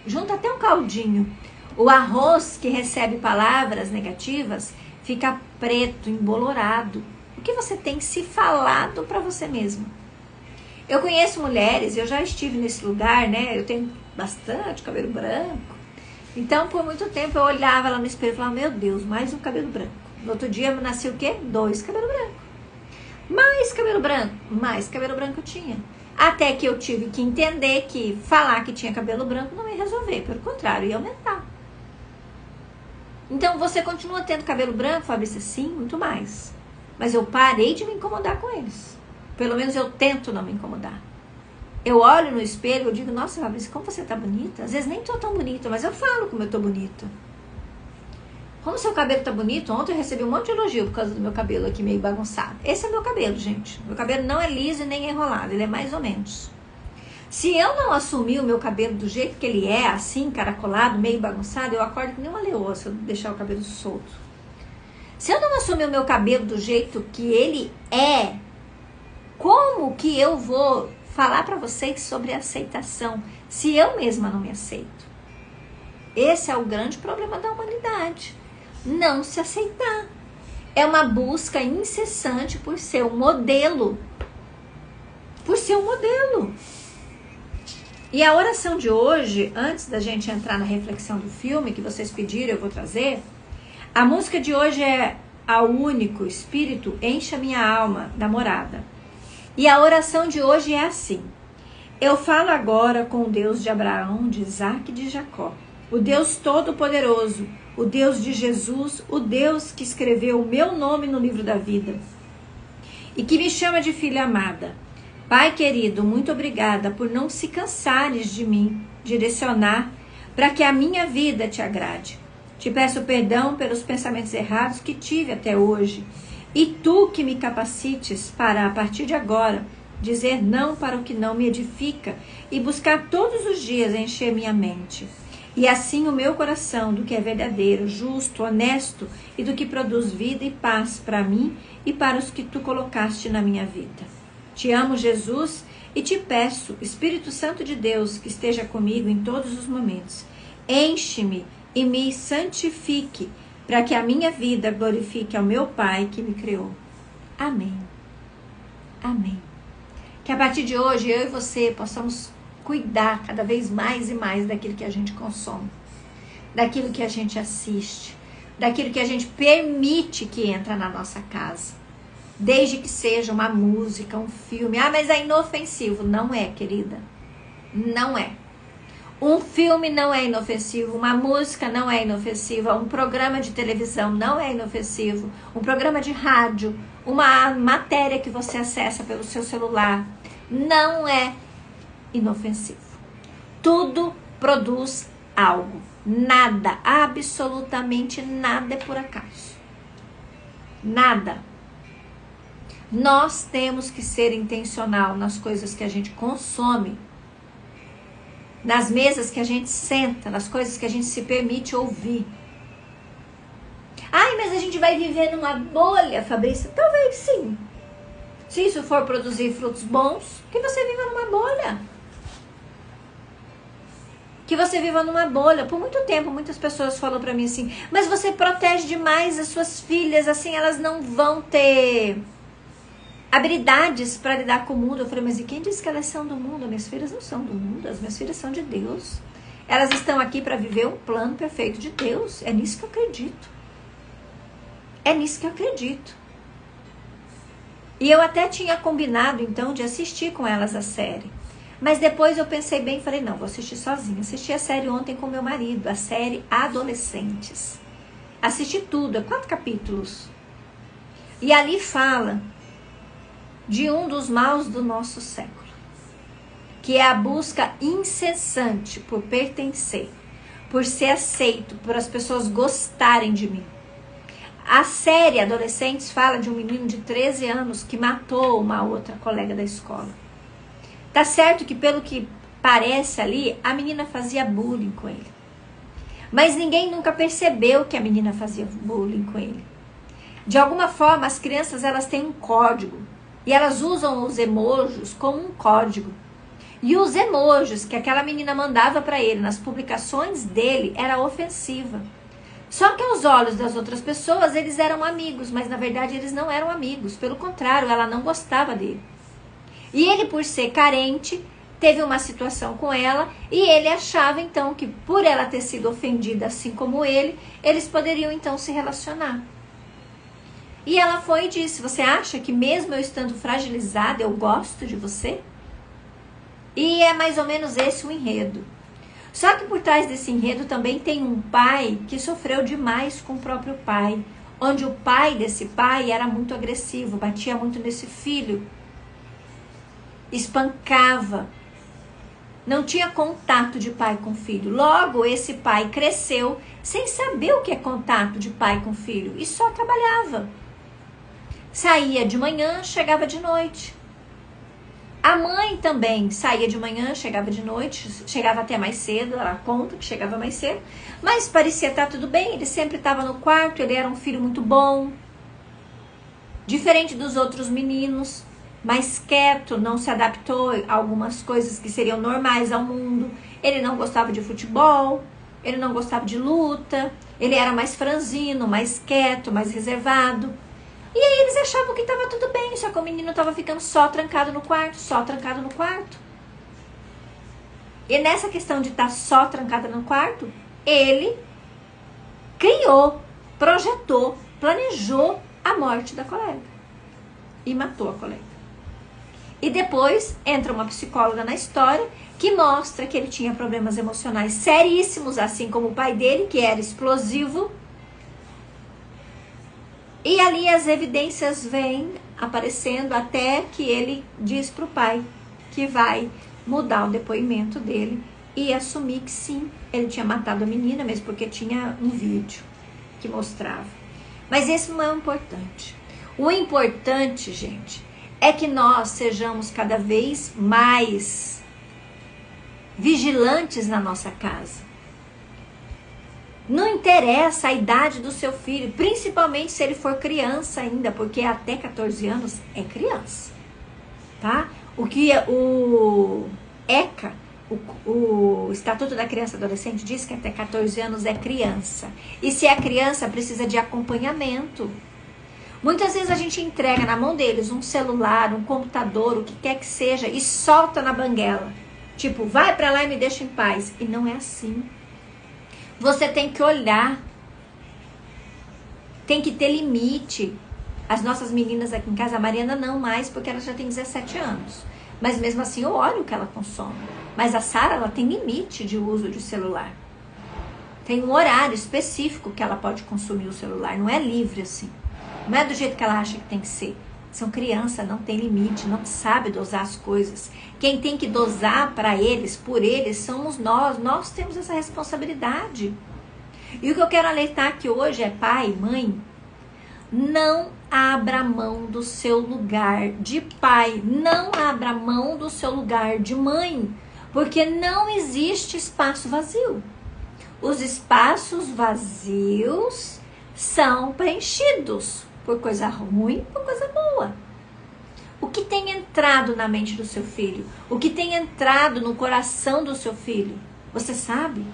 junta até um caldinho. O arroz que recebe palavras negativas fica preto, embolorado. O que você tem se falado para você mesmo? Eu conheço mulheres, eu já estive nesse lugar, né? Eu tenho bastante cabelo branco. Então, por muito tempo, eu olhava lá no espelho e falava, meu Deus, mais um cabelo branco. No outro dia, nasceu o quê? 2 cabelos brancos. Mais cabelo branco eu tinha. Até que eu tive que entender que falar que tinha cabelo branco não ia resolver. Pelo contrário, ia aumentar. Então, você continua tendo cabelo branco, Fabrícia? Sim, muito mais. Mas eu parei de me incomodar com eles. Pelo menos eu tento não me incomodar. Eu olho no espelho e digo, nossa, Fabrícia, como você tá bonita. Às vezes nem tô tão bonita, mas eu falo como eu tô bonita. Como seu cabelo tá bonito, ontem eu recebi um monte de elogio por causa do meu cabelo aqui meio bagunçado. Esse é meu cabelo, gente. Meu cabelo não é liso e nem enrolado, ele é mais ou menos. Se eu não assumir o meu cabelo do jeito que ele é, assim, caracolado, meio bagunçado, eu acordo que nem uma leoa se eu deixar o cabelo solto. Se eu não assumir o meu cabelo do jeito que ele é, como que eu vou falar para vocês sobre aceitação se eu mesma não me aceito? Esse é o grande problema da humanidade. Não se aceitar. É uma busca incessante por ser um modelo. Por ser um modelo. E a oração de hoje, antes da gente entrar na reflexão do filme, que vocês pediram, eu vou trazer. A música de hoje é Ao Único Espírito Encha Minha Alma, da Morada. E a oração de hoje é assim. Eu falo agora com o Deus de Abraão, de Isaac e de Jacó. O Deus Todo-Poderoso, o Deus de Jesus, o Deus que escreveu o meu nome no livro da vida e que me chama de filha amada. Pai querido, muito obrigada por não se cansares de mim direcionar para que a minha vida te agrade. Te peço perdão pelos pensamentos errados que tive até hoje e tu que me capacites para, a partir de agora, dizer não para o que não me edifica e buscar todos os dias encher minha mente. E assim o meu coração do que é verdadeiro, justo, honesto e do que produz vida e paz para mim e para os que tu colocaste na minha vida. Te amo, Jesus, e te peço, Espírito Santo de Deus, que esteja comigo em todos os momentos. Enche-me e me santifique para que a minha vida glorifique ao meu Pai que me criou. Amém. Amém. Que a partir de hoje eu e você possamos cuidar cada vez mais e mais daquilo que a gente consome, daquilo que a gente assiste, daquilo que a gente permite que entra na nossa casa, desde que seja uma música, um filme. Ah, mas é inofensivo. Não é, querida. Não é. Um filme não é inofensivo, uma música não é inofensiva, um programa de televisão não é inofensivo, um programa de rádio, uma matéria que você acessa pelo seu celular não é inofensivo. Tudo produz algo. Nada, absolutamente nada é por acaso. Nada. Nós temos que ser intencional nas coisas que a gente consome, nas mesas que a gente senta, nas coisas que a gente se permite ouvir. Ai, mas a gente vai viver numa bolha, Fabrícia? Talvez sim. Se isso for produzir frutos bons, que você viva numa bolha. Que você viva numa bolha. Por muito tempo, muitas pessoas falam pra mim assim, mas você protege demais as suas filhas, assim, elas não vão ter habilidades para lidar com o mundo. Eu falei, mas e quem disse que elas são do mundo? As minhas filhas não são do mundo, as minhas filhas são de Deus. Elas estão aqui para viver um plano perfeito de Deus. É nisso que eu acredito. É nisso que eu acredito. E eu até tinha combinado, então, de assistir com elas a série. Mas depois eu pensei bem e falei, não, vou assistir sozinha. Assisti a série ontem com meu marido, a série Adolescentes. Assisti tudo, é 4 capítulos. E ali fala de um dos maus do nosso século, que é a busca incessante por pertencer, por ser aceito, por as pessoas gostarem de mim. A série Adolescentes fala de um menino de 13 anos que matou uma outra colega da escola. Tá certo que, pelo que parece ali, a menina fazia bullying com ele. Mas ninguém nunca percebeu que a menina fazia bullying com ele. De alguma forma, as crianças elas têm um código. E elas usam os emojis como um código. E os emojis que aquela menina mandava para ele nas publicações dele era ofensiva. Só que aos olhos das outras pessoas, eles eram amigos. Mas na verdade, eles não eram amigos. Pelo contrário, ela não gostava dele. E ele, por ser carente, teve uma situação com ela e ele achava então que por ela ter sido ofendida assim como ele, eles poderiam então se relacionar. E ela foi e disse, você acha que mesmo eu estando fragilizada, eu gosto de você? E é mais ou menos esse o enredo. Só que por trás desse enredo também tem um pai que sofreu demais com o próprio pai, onde o pai desse pai era muito agressivo, batia muito nesse filho, espancava, não tinha contato de pai com filho. Logo, esse pai cresceu sem saber o que é contato de pai com filho e só trabalhava. Saía de manhã, chegava de noite. A mãe também saía de manhã, chegava de noite, chegava até mais cedo, ela conta que chegava mais cedo, mas parecia estar tudo bem, ele sempre estava no quarto, ele era um filho muito bom, diferente dos outros meninos, mais quieto, não se adaptou a algumas coisas que seriam normais ao mundo. Ele não gostava de futebol, ele não gostava de luta, ele era mais franzino, mais quieto, mais reservado. E aí eles achavam que estava tudo bem, só que o menino estava ficando só trancado no quarto, só trancado no quarto. E nessa questão de estar só trancado no quarto, ele criou, projetou, planejou a morte da colega. E matou a colega. E depois entra uma psicóloga na história que mostra que ele tinha problemas emocionais seríssimos, assim como o pai dele, que era explosivo. E ali as evidências vêm aparecendo até que ele diz para o pai que vai mudar o depoimento dele e assumir que sim, ele tinha matado a menina, mesmo porque tinha um vídeo que mostrava. Mas esse não é o importante. O importante, gente, é que nós sejamos cada vez mais vigilantes na nossa casa. Não interessa a idade do seu filho, principalmente se ele for criança ainda, porque até 14 anos é criança, tá? O que o ECA, o Estatuto da Criança e Adolescente, diz que até 14 anos é criança. E se é criança, precisa de acompanhamento. Muitas vezes a gente entrega na mão deles um celular, um computador, o que quer que seja, e solta na banguela. Tipo, vai pra lá e me deixa em paz. E não é assim. Você tem que olhar. Tem que ter limite. As nossas meninas aqui em casa, a Mariana não mais, porque ela já tem 17 anos. Mas mesmo assim eu olho o que ela consome. Mas a Sara, ela tem limite de uso de celular. Tem um horário específico que ela pode consumir o celular. Não é livre assim. Não é do jeito que ela acha que tem que ser. São crianças, não tem limite, não sabe dosar as coisas. Quem tem que dosar para eles, por eles, somos nós. Nós temos essa responsabilidade. E o que eu quero alertar aqui hoje é pai, mãe. Não abra mão do seu lugar de pai, não abra mão do seu lugar de mãe, porque não existe espaço vazio. Os espaços vazios são preenchidos por coisa ruim, por coisa boa. O que tem entrado na mente do seu filho? O que tem entrado no coração do seu filho? Você sabe?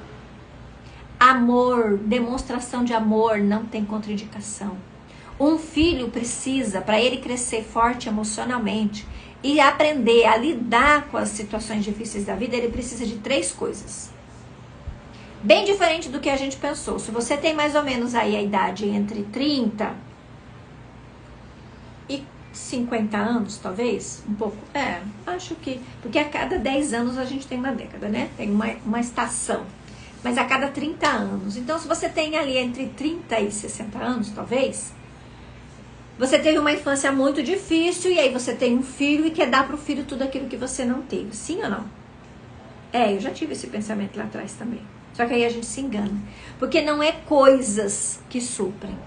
Amor, demonstração de amor não tem contraindicação. Um filho precisa, para ele crescer forte emocionalmente e aprender a lidar com as situações difíceis da vida, ele precisa de 3 coisas. Bem diferente do que a gente pensou. Se você tem mais ou menos aí a idade entre 30 e 50 anos, talvez, um pouco, acho que, porque a cada 10 anos a gente tem uma década, né? Tem uma estação, mas a cada 30 anos. Então, se você tem ali entre 30 e 60 anos, talvez, você teve uma infância muito difícil e aí você tem um filho e quer dar pro filho tudo aquilo que você não teve. Sim ou não? Eu já tive esse pensamento lá atrás também. Só que aí a gente se engana. Porque não é coisas que suprem.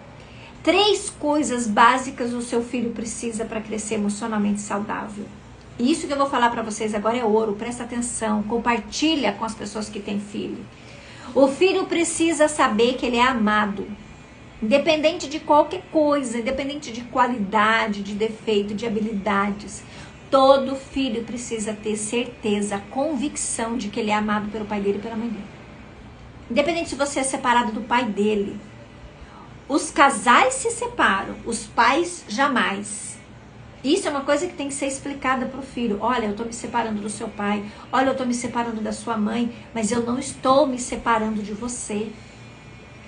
3 coisas básicas o seu filho precisa para crescer emocionalmente saudável. E isso que eu vou falar para vocês agora é ouro. Presta atenção. Compartilha com as pessoas que têm filho. O filho precisa saber que ele é amado. Independente de qualquer coisa, independente de qualidade, de defeito, de habilidades, todo filho precisa ter certeza, convicção de que ele é amado pelo pai dele e pela mãe dele. Independente se você é separado do pai dele. Os casais se separam, os pais jamais. Isso é uma coisa que tem que ser explicada para o filho. Olha, eu estou me separando do seu pai. Olha, eu estou me separando da sua mãe. Mas eu não estou me separando de você.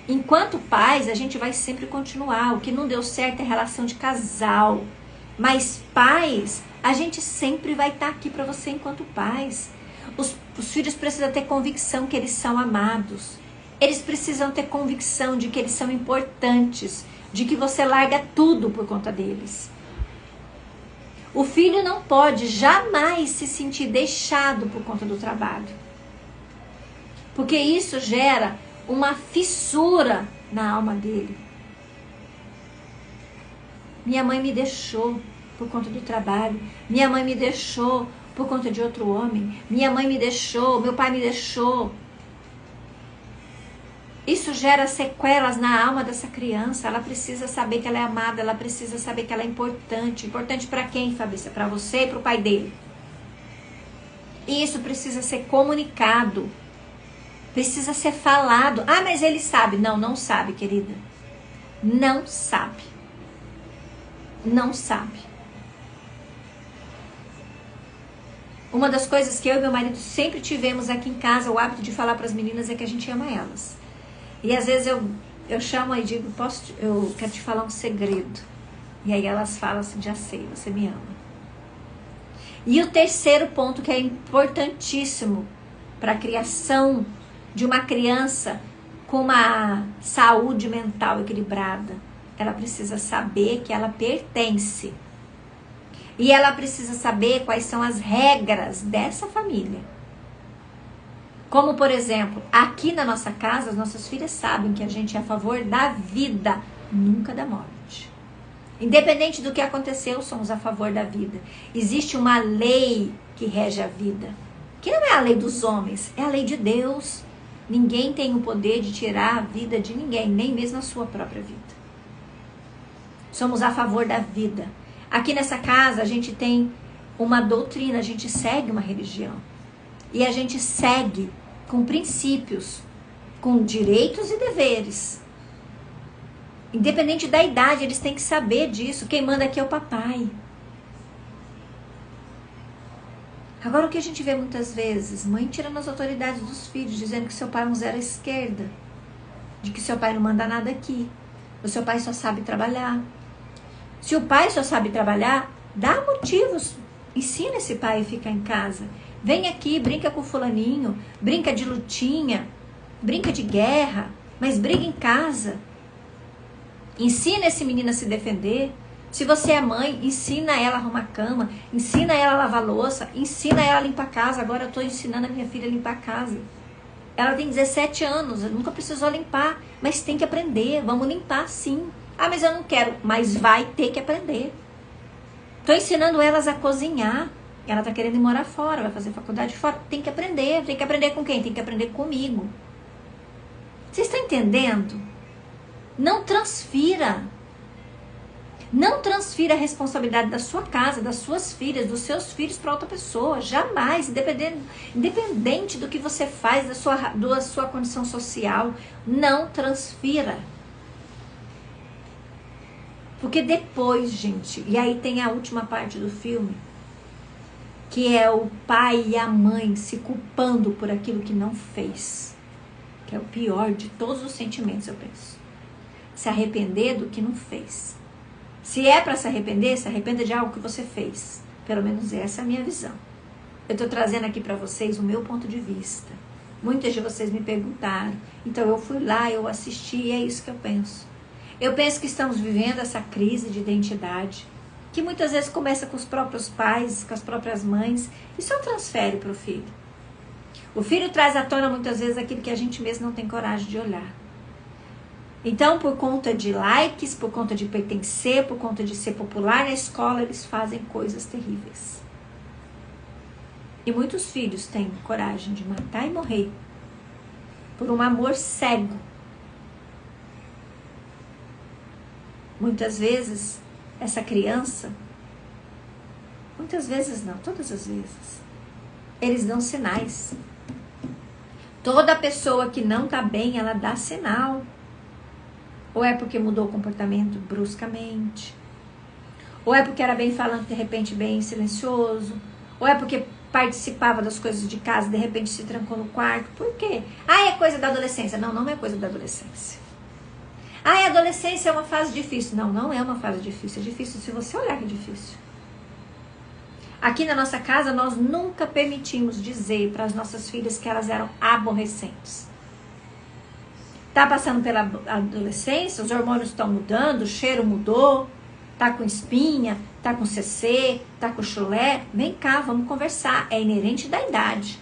Enquanto pais, a gente vai sempre continuar. O que não deu certo é relação de casal. Mas pais, a gente sempre vai estar aqui para você enquanto pais. Os filhos precisam ter convicção que eles são amados. Eles precisam ter convicção de que eles são importantes. De que você larga tudo por conta deles. O filho não pode jamais se sentir deixado por conta do trabalho. Porque isso gera uma fissura na alma dele. Minha mãe me deixou por conta do trabalho. Minha mãe me deixou por conta de outro homem. Minha mãe me deixou, meu pai me deixou. Isso gera sequelas na alma dessa criança. Ela precisa saber que ela é amada, ela precisa saber que ela é importante. Importante para quem, Fabrícia? Para você e para o pai dele. E isso precisa ser comunicado. Precisa ser falado. Ah, mas ele sabe. Não, não sabe, querida. Não sabe. Não sabe. Uma das coisas que eu e meu marido sempre tivemos aqui em casa, o hábito de falar para as meninas é que a gente ama elas. E às vezes eu chamo e digo, eu quero te falar um segredo. E aí elas falam assim, já sei, você me ama. E o terceiro ponto que é importantíssimo para a criação de uma criança com uma saúde mental equilibrada, ela precisa saber que ela pertence. E ela precisa saber quais são as regras dessa família. Como, por exemplo, aqui na nossa casa, as nossas filhas sabem que a gente é a favor da vida, nunca da morte. Independente do que aconteceu, somos a favor da vida. Existe uma lei que rege a vida, que não é a lei dos homens, é a lei de Deus. Ninguém tem o poder de tirar a vida de ninguém, nem mesmo a sua própria vida. Somos a favor da vida. Aqui nessa casa a gente tem uma doutrina, a gente segue uma religião. E a gente segue com princípios, com direitos e deveres. Independente da idade, eles têm que saber disso. Quem manda aqui é o papai. Agora o que a gente vê muitas vezes? Mãe tirando as autoridades dos filhos, dizendo que seu pai é um zero à esquerda. De que seu pai não manda nada aqui. O seu pai só sabe trabalhar. Se o pai só sabe trabalhar, dá motivos. Ensina esse pai a ficar em casa. Vem aqui, brinca com o fulaninho, brinca de lutinha, brinca de guerra, mas briga em casa. Ensina esse menino a se defender. Se você é mãe, ensina ela a arrumar cama, ensina ela a lavar louça, ensina ela a limpar a casa. Agora eu estou ensinando a minha filha a limpar a casa. Ela tem 17 anos, nunca precisou limpar, mas tem que aprender. Vamos limpar sim. Ah, mas eu não quero. Mas vai ter que aprender. Tô ensinando elas a cozinhar. Ela tá querendo ir morar fora, vai fazer faculdade fora. Tem que aprender. Tem que aprender com quem? Tem que aprender comigo. Vocês estão entendendo? Não transfira. Não transfira a responsabilidade da sua casa, das suas filhas, dos seus filhos para outra pessoa. Jamais. Independente do que você faz, da sua condição social. Não transfira. Porque depois, gente, e aí tem a última parte do filme, que é o pai e a mãe se culpando por aquilo que não fez. Que é o pior de todos os sentimentos, eu penso. Se arrepender do que não fez. Se é para se arrependa de algo que você fez. Pelo menos essa é a minha visão. Eu estou trazendo aqui para vocês o meu ponto de vista. Muitas de vocês me perguntaram. Então eu fui lá, eu assisti e é isso que eu penso. Eu penso que estamos vivendo essa crise de identidade. Que muitas vezes começa com os próprios pais, com as próprias mães. E só transfere para o filho. O filho traz à tona muitas vezes aquilo que a gente mesmo não tem coragem de olhar. Então, por conta de likes, por conta de pertencer, por conta de ser popular na escola, eles fazem coisas terríveis. E muitos filhos têm coragem de matar e morrer por um amor cego. Muitas vezes, essa criança, muitas vezes não, todas as vezes, eles dão sinais. Toda pessoa que não está bem, ela dá sinal. Ou é porque mudou o comportamento bruscamente. Ou é porque era bem falante, de repente bem silencioso. Ou é porque participava das coisas de casa, de repente se trancou no quarto. Por quê? Ah, é coisa da adolescência. Não, não é coisa da adolescência. Ah, a adolescência é uma fase difícil. Não, não é uma fase difícil. É difícil se você olhar que é difícil. Aqui na nossa casa, nós nunca permitimos dizer para as nossas filhas que elas eram aborrecentes. Tá passando pela adolescência, os hormônios estão mudando, o cheiro mudou, tá com espinha, tá com CC, tá com chulé. Vem cá, vamos conversar. É inerente da idade.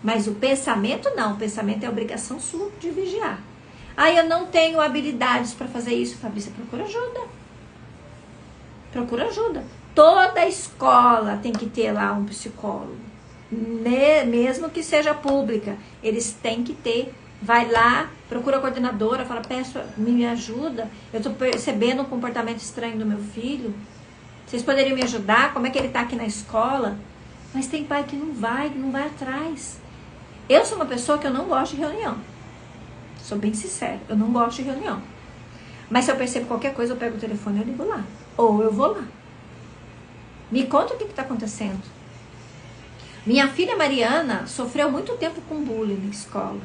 Mas o pensamento não. O pensamento é obrigação sua de vigiar. Ah, eu não tenho habilidades para fazer isso. Fabrícia, procura ajuda. Procura ajuda. Toda escola tem que ter lá um psicólogo. Mesmo que seja pública, eles têm que ter. Vai lá, procura a coordenadora, fala, peço, me ajuda. Eu estou percebendo um comportamento estranho do meu filho. Vocês poderiam me ajudar? Como é que ele está aqui na escola? Mas tem pai que não vai atrás. Eu sou uma pessoa que eu não gosto de reunião. Sou bem sincera, eu não gosto de reunião. Mas se eu percebo qualquer coisa, eu pego o telefone e eu ligo lá. Ou eu vou lá. Me conta o que está acontecendo. Minha filha Mariana sofreu muito tempo com bullying na escola.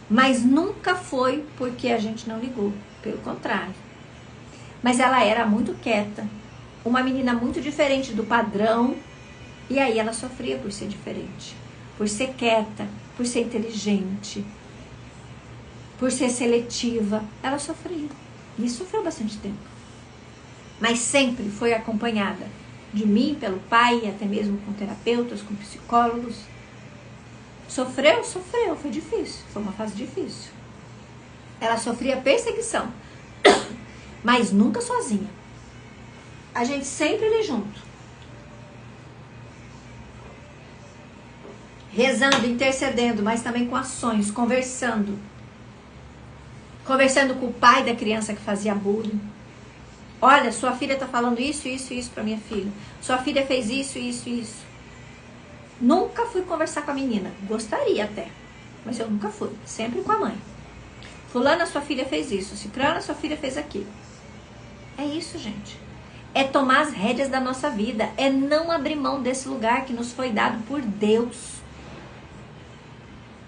Mas nunca foi porque a gente não ligou. Pelo contrário. Mas ela era muito quieta. Uma menina muito diferente do padrão. E aí ela sofria por ser diferente. Por ser quieta. Por ser inteligente. Por ser seletiva. Ela sofria. E sofreu bastante tempo. Mas sempre foi acompanhada de mim, pelo pai, até mesmo com terapeutas, com psicólogos. Sofreu, foi difícil, foi uma fase difícil. Ela sofria perseguição, mas nunca sozinha. A gente sempre ali junto. Rezando, intercedendo, mas também com ações, conversando. Conversando com o pai da criança que fazia bullying. Olha, sua filha está falando isso, isso e isso para minha filha. Sua filha fez isso, isso e isso. Nunca fui conversar com a menina. Gostaria até. Mas eu nunca fui. Sempre com a mãe. Fulana, sua filha fez isso. Cicrana, sua filha fez aquilo. É isso, gente. É tomar as rédeas da nossa vida. É não abrir mão desse lugar que nos foi dado por Deus.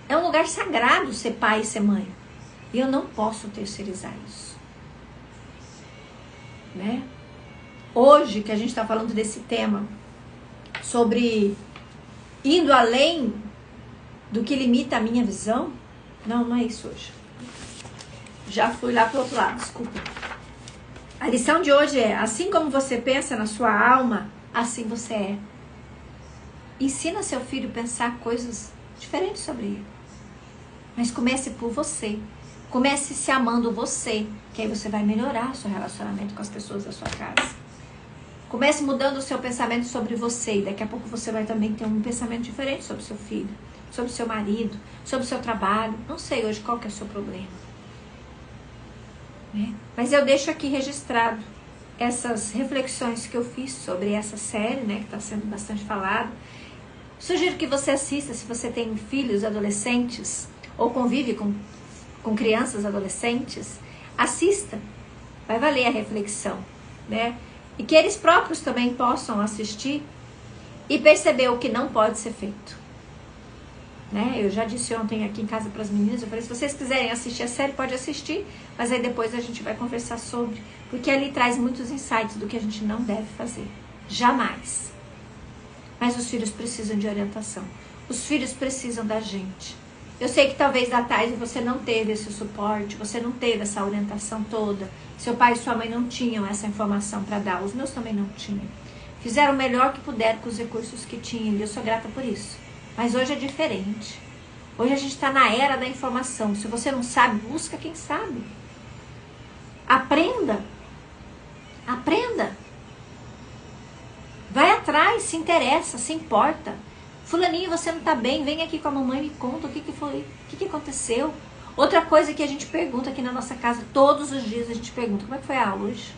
É um lugar sagrado ser pai e ser mãe. E eu não posso terceirizar isso. Né? Hoje que a gente está falando desse tema sobre indo além do que limita a minha visão, não é isso hoje. Já fui lá pro outro lado, desculpa. A lição de hoje é, assim como você pensa na sua alma, assim você é. Ensina seu filho a pensar coisas diferentes sobre ele. Mas comece por você. Comece se amando você, que aí você vai melhorar o seu relacionamento com as pessoas da sua casa. Comece mudando o seu pensamento sobre você, e daqui a pouco você vai também ter um pensamento diferente sobre o seu filho, sobre o seu marido, sobre o seu trabalho. Não sei hoje qual que é o seu problema, né? Mas eu deixo aqui registrado essas reflexões que eu fiz sobre essa série, né, que está sendo bastante falada. Sugiro que você assista, se você tem filhos adolescentes ou convive com crianças adolescentes, assista, vai valer a reflexão, né? E que eles próprios também possam assistir e perceber o que não pode ser feito, né? Eu já disse ontem aqui em casa para as meninas, eu falei, se vocês quiserem assistir a série, pode assistir, mas aí depois a gente vai conversar sobre, porque ali traz muitos insights do que a gente não deve fazer, jamais. Mas os filhos precisam de orientação, os filhos precisam da gente. Eu sei que talvez da tarde você não teve esse suporte, você não teve essa orientação toda, seu pai e sua mãe não tinham essa informação para dar, os meus também não tinham. Fizeram o melhor que puderam com os recursos que tinham e eu sou grata por isso. Mas hoje é diferente. Hoje a gente está na era da informação. Se você não sabe, busca quem sabe. Aprenda. Aprenda. Vai atrás, se interessa, se importa. Fulaninho, você não está bem, vem aqui com a mamãe e me conta o que foi, o que aconteceu. Outra coisa que a gente pergunta aqui na nossa casa, todos os dias a gente pergunta, como é que foi a aula hoje?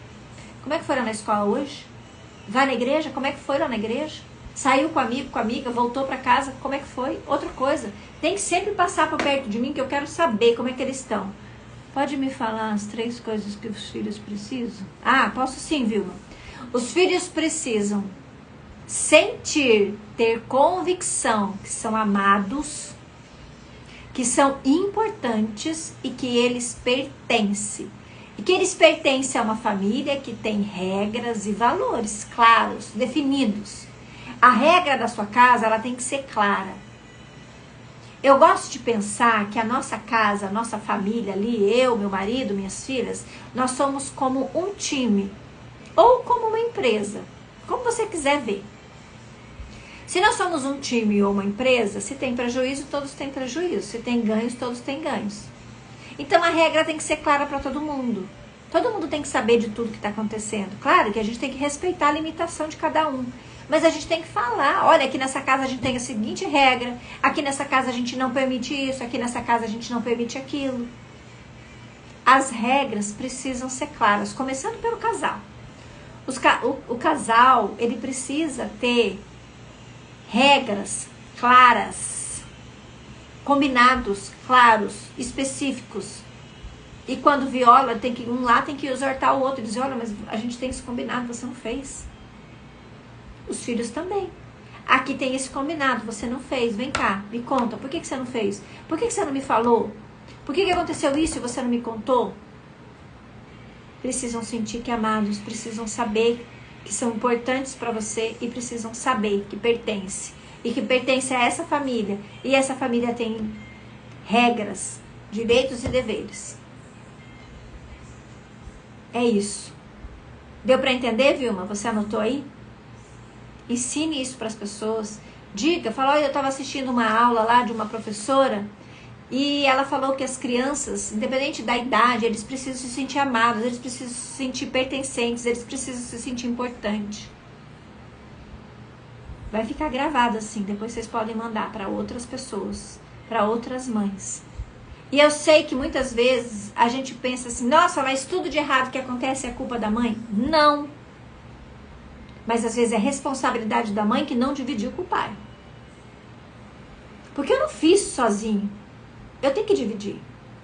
Como é que foi lá na escola hoje? Vai na igreja? Como é que foi lá na igreja? Saiu com amigo, com amiga, voltou para casa, como é que foi? Outra coisa, tem que sempre passar por perto de mim que eu quero saber como é que eles estão. Pode me falar as 3 coisas que os filhos precisam? Ah, posso sim, Vilma. Os filhos precisam sentir, ter convicção que são amados, que são importantes e que eles pertencem. E que eles pertencem a uma família que tem regras e valores claros, definidos. A regra da sua casa, ela tem que ser clara. Eu gosto de pensar que a nossa casa, a nossa família ali, eu, meu marido, minhas filhas, nós somos como um time ou como uma empresa, como você quiser ver. Se nós somos um time ou uma empresa, se tem prejuízo, todos têm prejuízo. Se tem ganhos, todos têm ganhos. Então a regra tem que ser clara para todo mundo. Todo mundo tem que saber de tudo que está acontecendo. Claro que a gente tem que respeitar a limitação de cada um. Mas a gente tem que falar, olha, aqui nessa casa a gente tem a seguinte regra, aqui nessa casa a gente não permite isso, aqui nessa casa a gente não permite aquilo. As regras precisam ser claras, começando pelo casal. O casal, ele precisa ter regras claras, combinados claros, específicos. E quando viola, um lá tem que exortar o outro e dizer, olha, mas a gente tem isso combinado, você não fez. Os filhos também. Aqui tem esse combinado, você não fez, vem cá, me conta, por que você não fez? Por que você não me falou? Por que aconteceu isso e você não me contou? Precisam sentir que amados, precisam saber que são importantes para você e precisam saber que pertence. E que pertence a essa família. E essa família tem regras, direitos e deveres. É isso. Deu para entender, Vilma? Você anotou aí? Ensine isso para as pessoas. Diga, fala, olha, eu estava assistindo uma aula lá de uma professora e ela falou que as crianças, independente da idade, eles precisam se sentir amados, eles precisam se sentir pertencentes, eles precisam se sentir importantes. Vai ficar gravado assim, depois vocês podem mandar para outras pessoas, para outras mães. E eu sei que muitas vezes a gente pensa assim, nossa, mas tudo de errado que acontece é culpa da mãe? Não. Mas às vezes é responsabilidade da mãe que não dividiu com o pai. Porque eu não fiz sozinho. Eu tenho que dividir.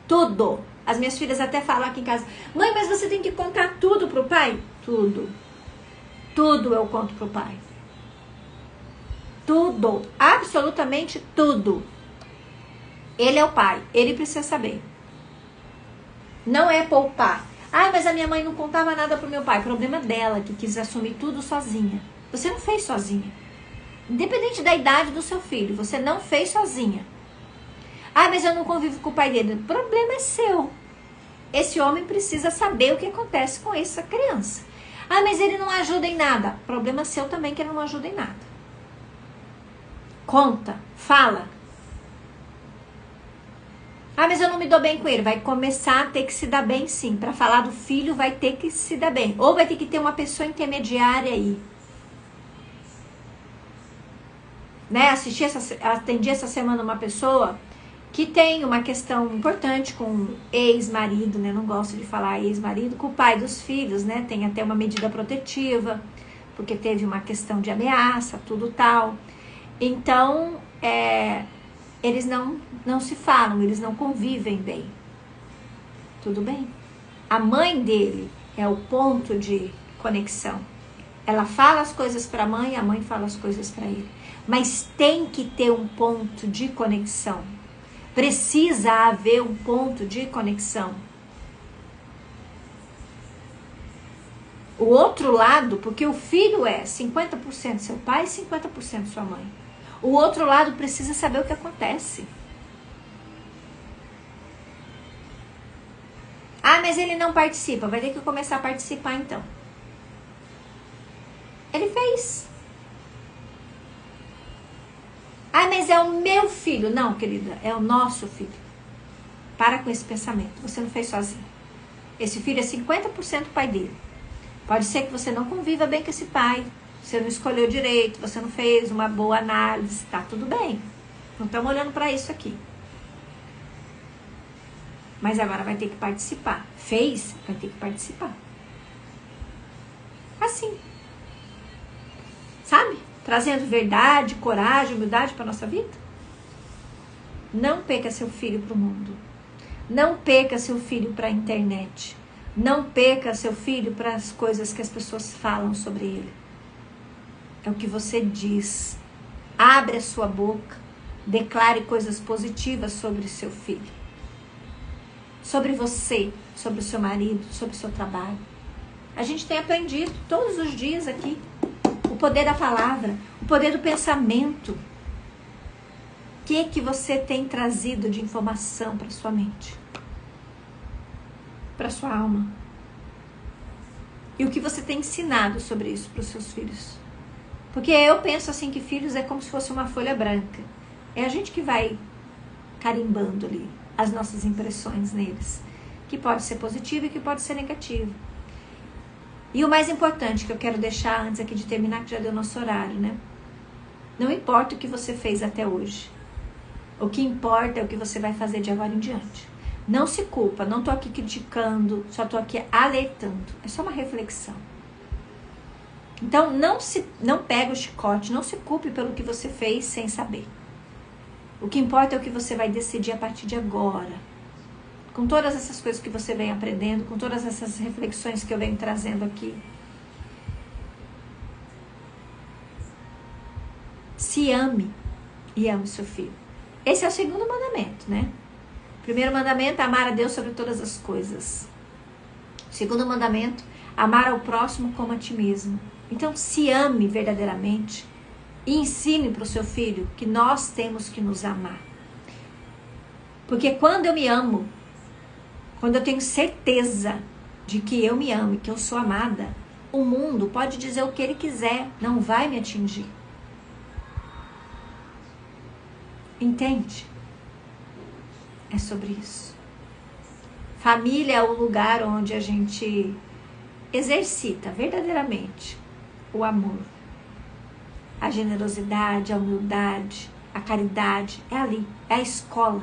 Tudo. As minhas filhas até falam aqui em casa, mãe, mas você tem que contar tudo pro pai? Tudo. Tudo eu conto pro pai. Tudo. Absolutamente tudo. Ele é o pai. Ele precisa saber. Não é poupar. Ah, mas a minha mãe não contava nada pro meu pai. Problema dela, que quis assumir tudo sozinha. Você não fez sozinha. Independente da idade do seu filho, você não fez sozinha. Ah, mas eu não convivo com o pai dele. O problema é seu. Esse homem precisa saber o que acontece com essa criança. Ah, mas ele não ajuda em nada. Problema seu também que ele não ajuda em nada. Conta, fala. Ah, mas eu não me dou bem com ele. Vai começar a ter que se dar bem sim. Para falar do filho, vai ter que se dar bem. Ou vai ter que ter uma pessoa intermediária aí. Né? Atendi essa semana uma pessoa que tem uma questão importante com ex-marido, né? Não gosto de falar ex-marido, com o pai dos filhos, né? Tem até uma medida protetiva, porque teve uma questão de ameaça, tudo tal. Então, eles não se falam, eles não convivem bem. Tudo bem? A mãe dele é o ponto de conexão. Ela fala as coisas para a mãe fala as coisas para ele. Mas tem que ter um ponto de conexão. Precisa haver um ponto de conexão. O outro lado, porque o filho é 50% seu pai e 50% sua mãe. O outro lado precisa saber o que acontece. Ah, mas ele não participa. Vai ter que começar a participar então. Ele fez. Ah, mas é o meu filho. Não, querida, é o nosso filho. Para com esse pensamento. Você não fez sozinho. Esse filho é 50% pai dele. Pode ser que você não conviva bem com esse pai. Você não escolheu direito, você não fez uma boa análise. Tá tudo bem. Não estamos olhando para isso aqui. Mas agora vai ter que participar. Fez, vai ter que participar. Assim. Sabe? Trazendo verdade, coragem, humildade para nossa vida. Não perca seu filho para o mundo. Não perca seu filho para a internet. Não perca seu filho para as coisas que as pessoas falam sobre ele. É o que você diz. Abre a sua boca. Declare coisas positivas sobre seu filho. Sobre você, sobre o seu marido, sobre o seu trabalho. A gente tem aprendido todos os dias aqui o poder da palavra, o poder do pensamento. O que você tem trazido de informação para sua mente? Para sua alma? E o que você tem ensinado sobre isso para os seus filhos? Porque eu penso assim que filhos é como se fosse uma folha branca. É a gente que vai carimbando ali as nossas impressões neles. Que pode ser positivo e que pode ser negativo. E o mais importante que eu quero deixar antes aqui de terminar, que já deu nosso horário, né? Não importa o que você fez até hoje. O que importa é o que você vai fazer de agora em diante. Não se culpa, não tô aqui criticando, só tô aqui alertando. É só uma reflexão. Então, não pega o chicote, não se culpe pelo que você fez sem saber. O que importa é o que você vai decidir a partir de agora. Com todas essas coisas que você vem aprendendo, com todas essas reflexões que eu venho trazendo aqui. Se ame e ame seu filho. Esse é o segundo mandamento, né? Primeiro mandamento, amar a Deus sobre todas as coisas. Segundo mandamento, amar ao próximo como a ti mesmo. Então, se ame verdadeiramente e ensine para o seu filho que nós temos que nos amar. Porque quando eu me amo, quando eu tenho certeza de que eu me amo e que eu sou amada, o mundo pode dizer o que ele quiser, não vai me atingir. Entende? É sobre isso. Família é o lugar onde a gente exercita verdadeiramente o amor, a generosidade, a humildade, a caridade. É ali, é a escola.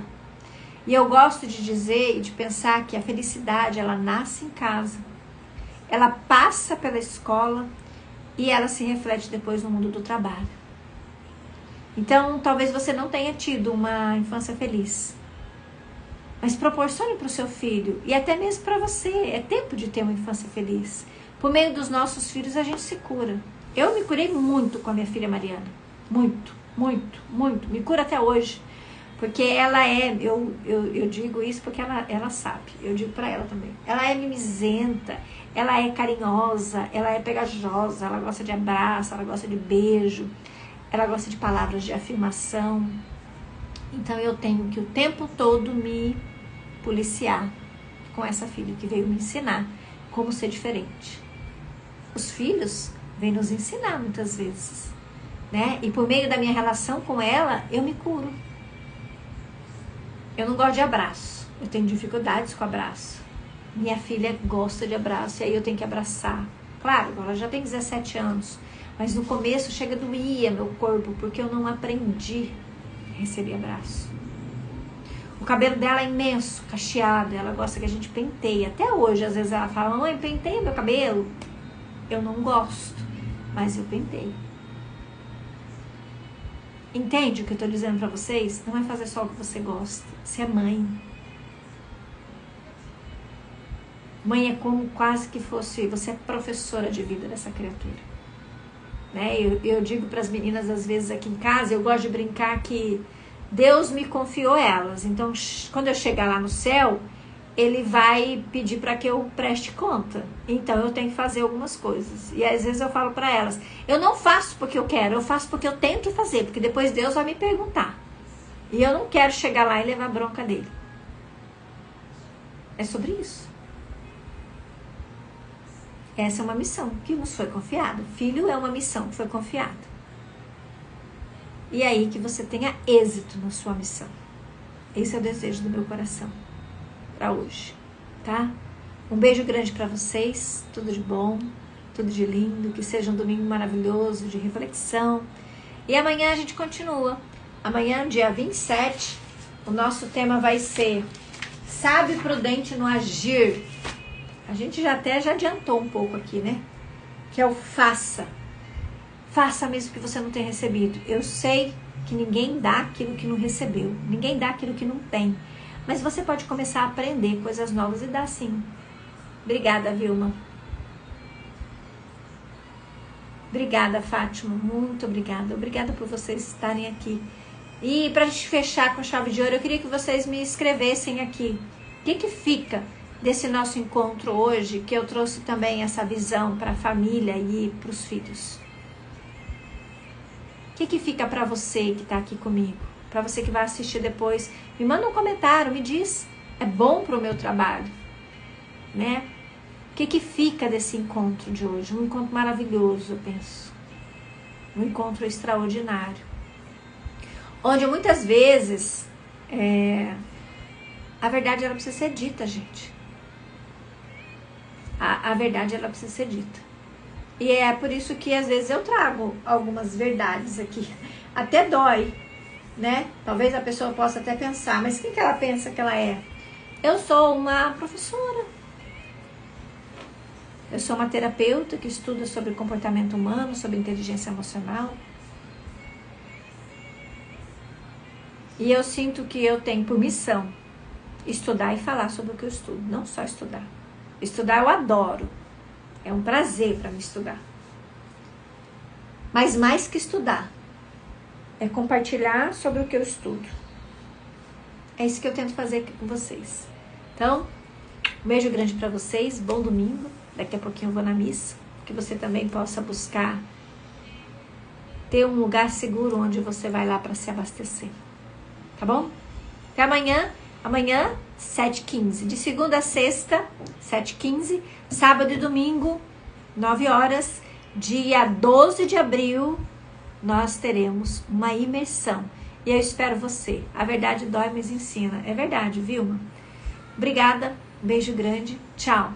E eu gosto de dizer e de pensar que a felicidade, ela nasce em casa, ela passa pela escola e ela se reflete depois no mundo do trabalho. Então, talvez você não tenha tido uma infância feliz, mas proporcione para o seu filho e até mesmo para você. É tempo de ter uma infância feliz. Por meio dos nossos filhos a gente se cura. Eu me curei muito com a minha filha Mariana. Muito, muito, muito. Me cura até hoje. Porque ela é, eu digo isso porque ela sabe. Eu digo para ela também. Ela é mimizenta, ela é carinhosa, ela é pegajosa, ela gosta de abraço, ela gosta de beijo, ela gosta de palavras de afirmação. Então eu tenho que o tempo todo me policiar com essa filha que veio me ensinar como ser diferente. Os filhos vêm nos ensinar muitas vezes, né? E por meio da minha relação com ela, eu me curo. Eu não gosto de abraço. Eu tenho dificuldades com abraço. Minha filha gosta de abraço e aí eu tenho que abraçar. Claro, ela já tem 17 anos. Mas no começo chega doía meu corpo porque eu não aprendi a receber abraço. O cabelo dela é imenso, cacheado. Ela gosta que a gente penteie. Até hoje, às vezes ela fala, mãe, penteia meu cabelo. Eu não gosto, mas eu penteio. Entende o que eu tô dizendo pra vocês? Não é fazer só o que você gosta. Você é mãe. Mãe é como quase que fosse... Você é professora de vida dessa criatura. Né? Eu digo pras meninas, às vezes, aqui em casa, eu gosto de brincar que Deus me confiou elas. Então, quando eu chegar lá no céu, Ele vai pedir para que eu preste conta. Então, eu tenho que fazer algumas coisas. E às vezes eu falo para elas, eu não faço porque eu quero, eu faço porque eu tento fazer. Porque depois Deus vai me perguntar. E eu não quero chegar lá e levar bronca dele. É sobre isso. Essa é uma missão que nos foi confiada. Filho é uma missão que foi confiada. E é aí que você tenha êxito na sua missão. Esse é o desejo do meu coração para hoje, tá? Um beijo grande para vocês, tudo de bom, tudo de lindo, que seja um domingo maravilhoso de reflexão. E amanhã a gente continua. Amanhã, dia 27, o nosso tema vai ser sábio e prudente no agir. A gente já adiantou um pouco aqui, né? Que é o faça. Faça mesmo que você não tenha recebido. Eu sei que ninguém dá aquilo que não recebeu. Ninguém dá aquilo que não tem. Mas você pode começar a aprender coisas novas e dar sim. Obrigada, Vilma. Obrigada, Fátima. Muito obrigada. Obrigada por vocês estarem aqui. E pra gente fechar com chave de ouro, eu queria que vocês me escrevessem aqui. O que fica desse nosso encontro hoje, que eu trouxe também essa visão para a família e para os filhos? O que fica para você que está aqui comigo? Para você que vai assistir depois, me manda um comentário, me diz, é bom para o meu trabalho, né? O que fica desse encontro de hoje? Um encontro maravilhoso, eu penso. Um encontro extraordinário. Onde muitas vezes a verdade ela precisa ser dita, gente. A verdade ela precisa ser dita. E é por isso que às vezes eu trago algumas verdades aqui. Até dói, né? Talvez a pessoa possa até pensar, mas quem que ela pensa que ela é? Eu sou uma professora. Eu sou uma terapeuta que estuda sobre comportamento humano, sobre inteligência emocional. E eu sinto que eu tenho por missão estudar e falar sobre o que eu estudo. Não só estudar. Estudar eu adoro. É um prazer para mim estudar. Mas mais que estudar, é compartilhar sobre o que eu estudo. É isso que eu tento fazer aqui com vocês. Então, um beijo grande para vocês. Bom domingo. Daqui a pouquinho eu vou na missa. Que você também possa buscar ter um lugar seguro onde você vai lá para se abastecer. Tá bom? Até amanhã. Amanhã, 7h15. De segunda a sexta, 7h15. Sábado e domingo, 9 horas. Dia 12 de abril, nós teremos uma imersão. E eu espero você. A verdade dói, mas ensina. É verdade, Vilma? Obrigada. Beijo grande. Tchau.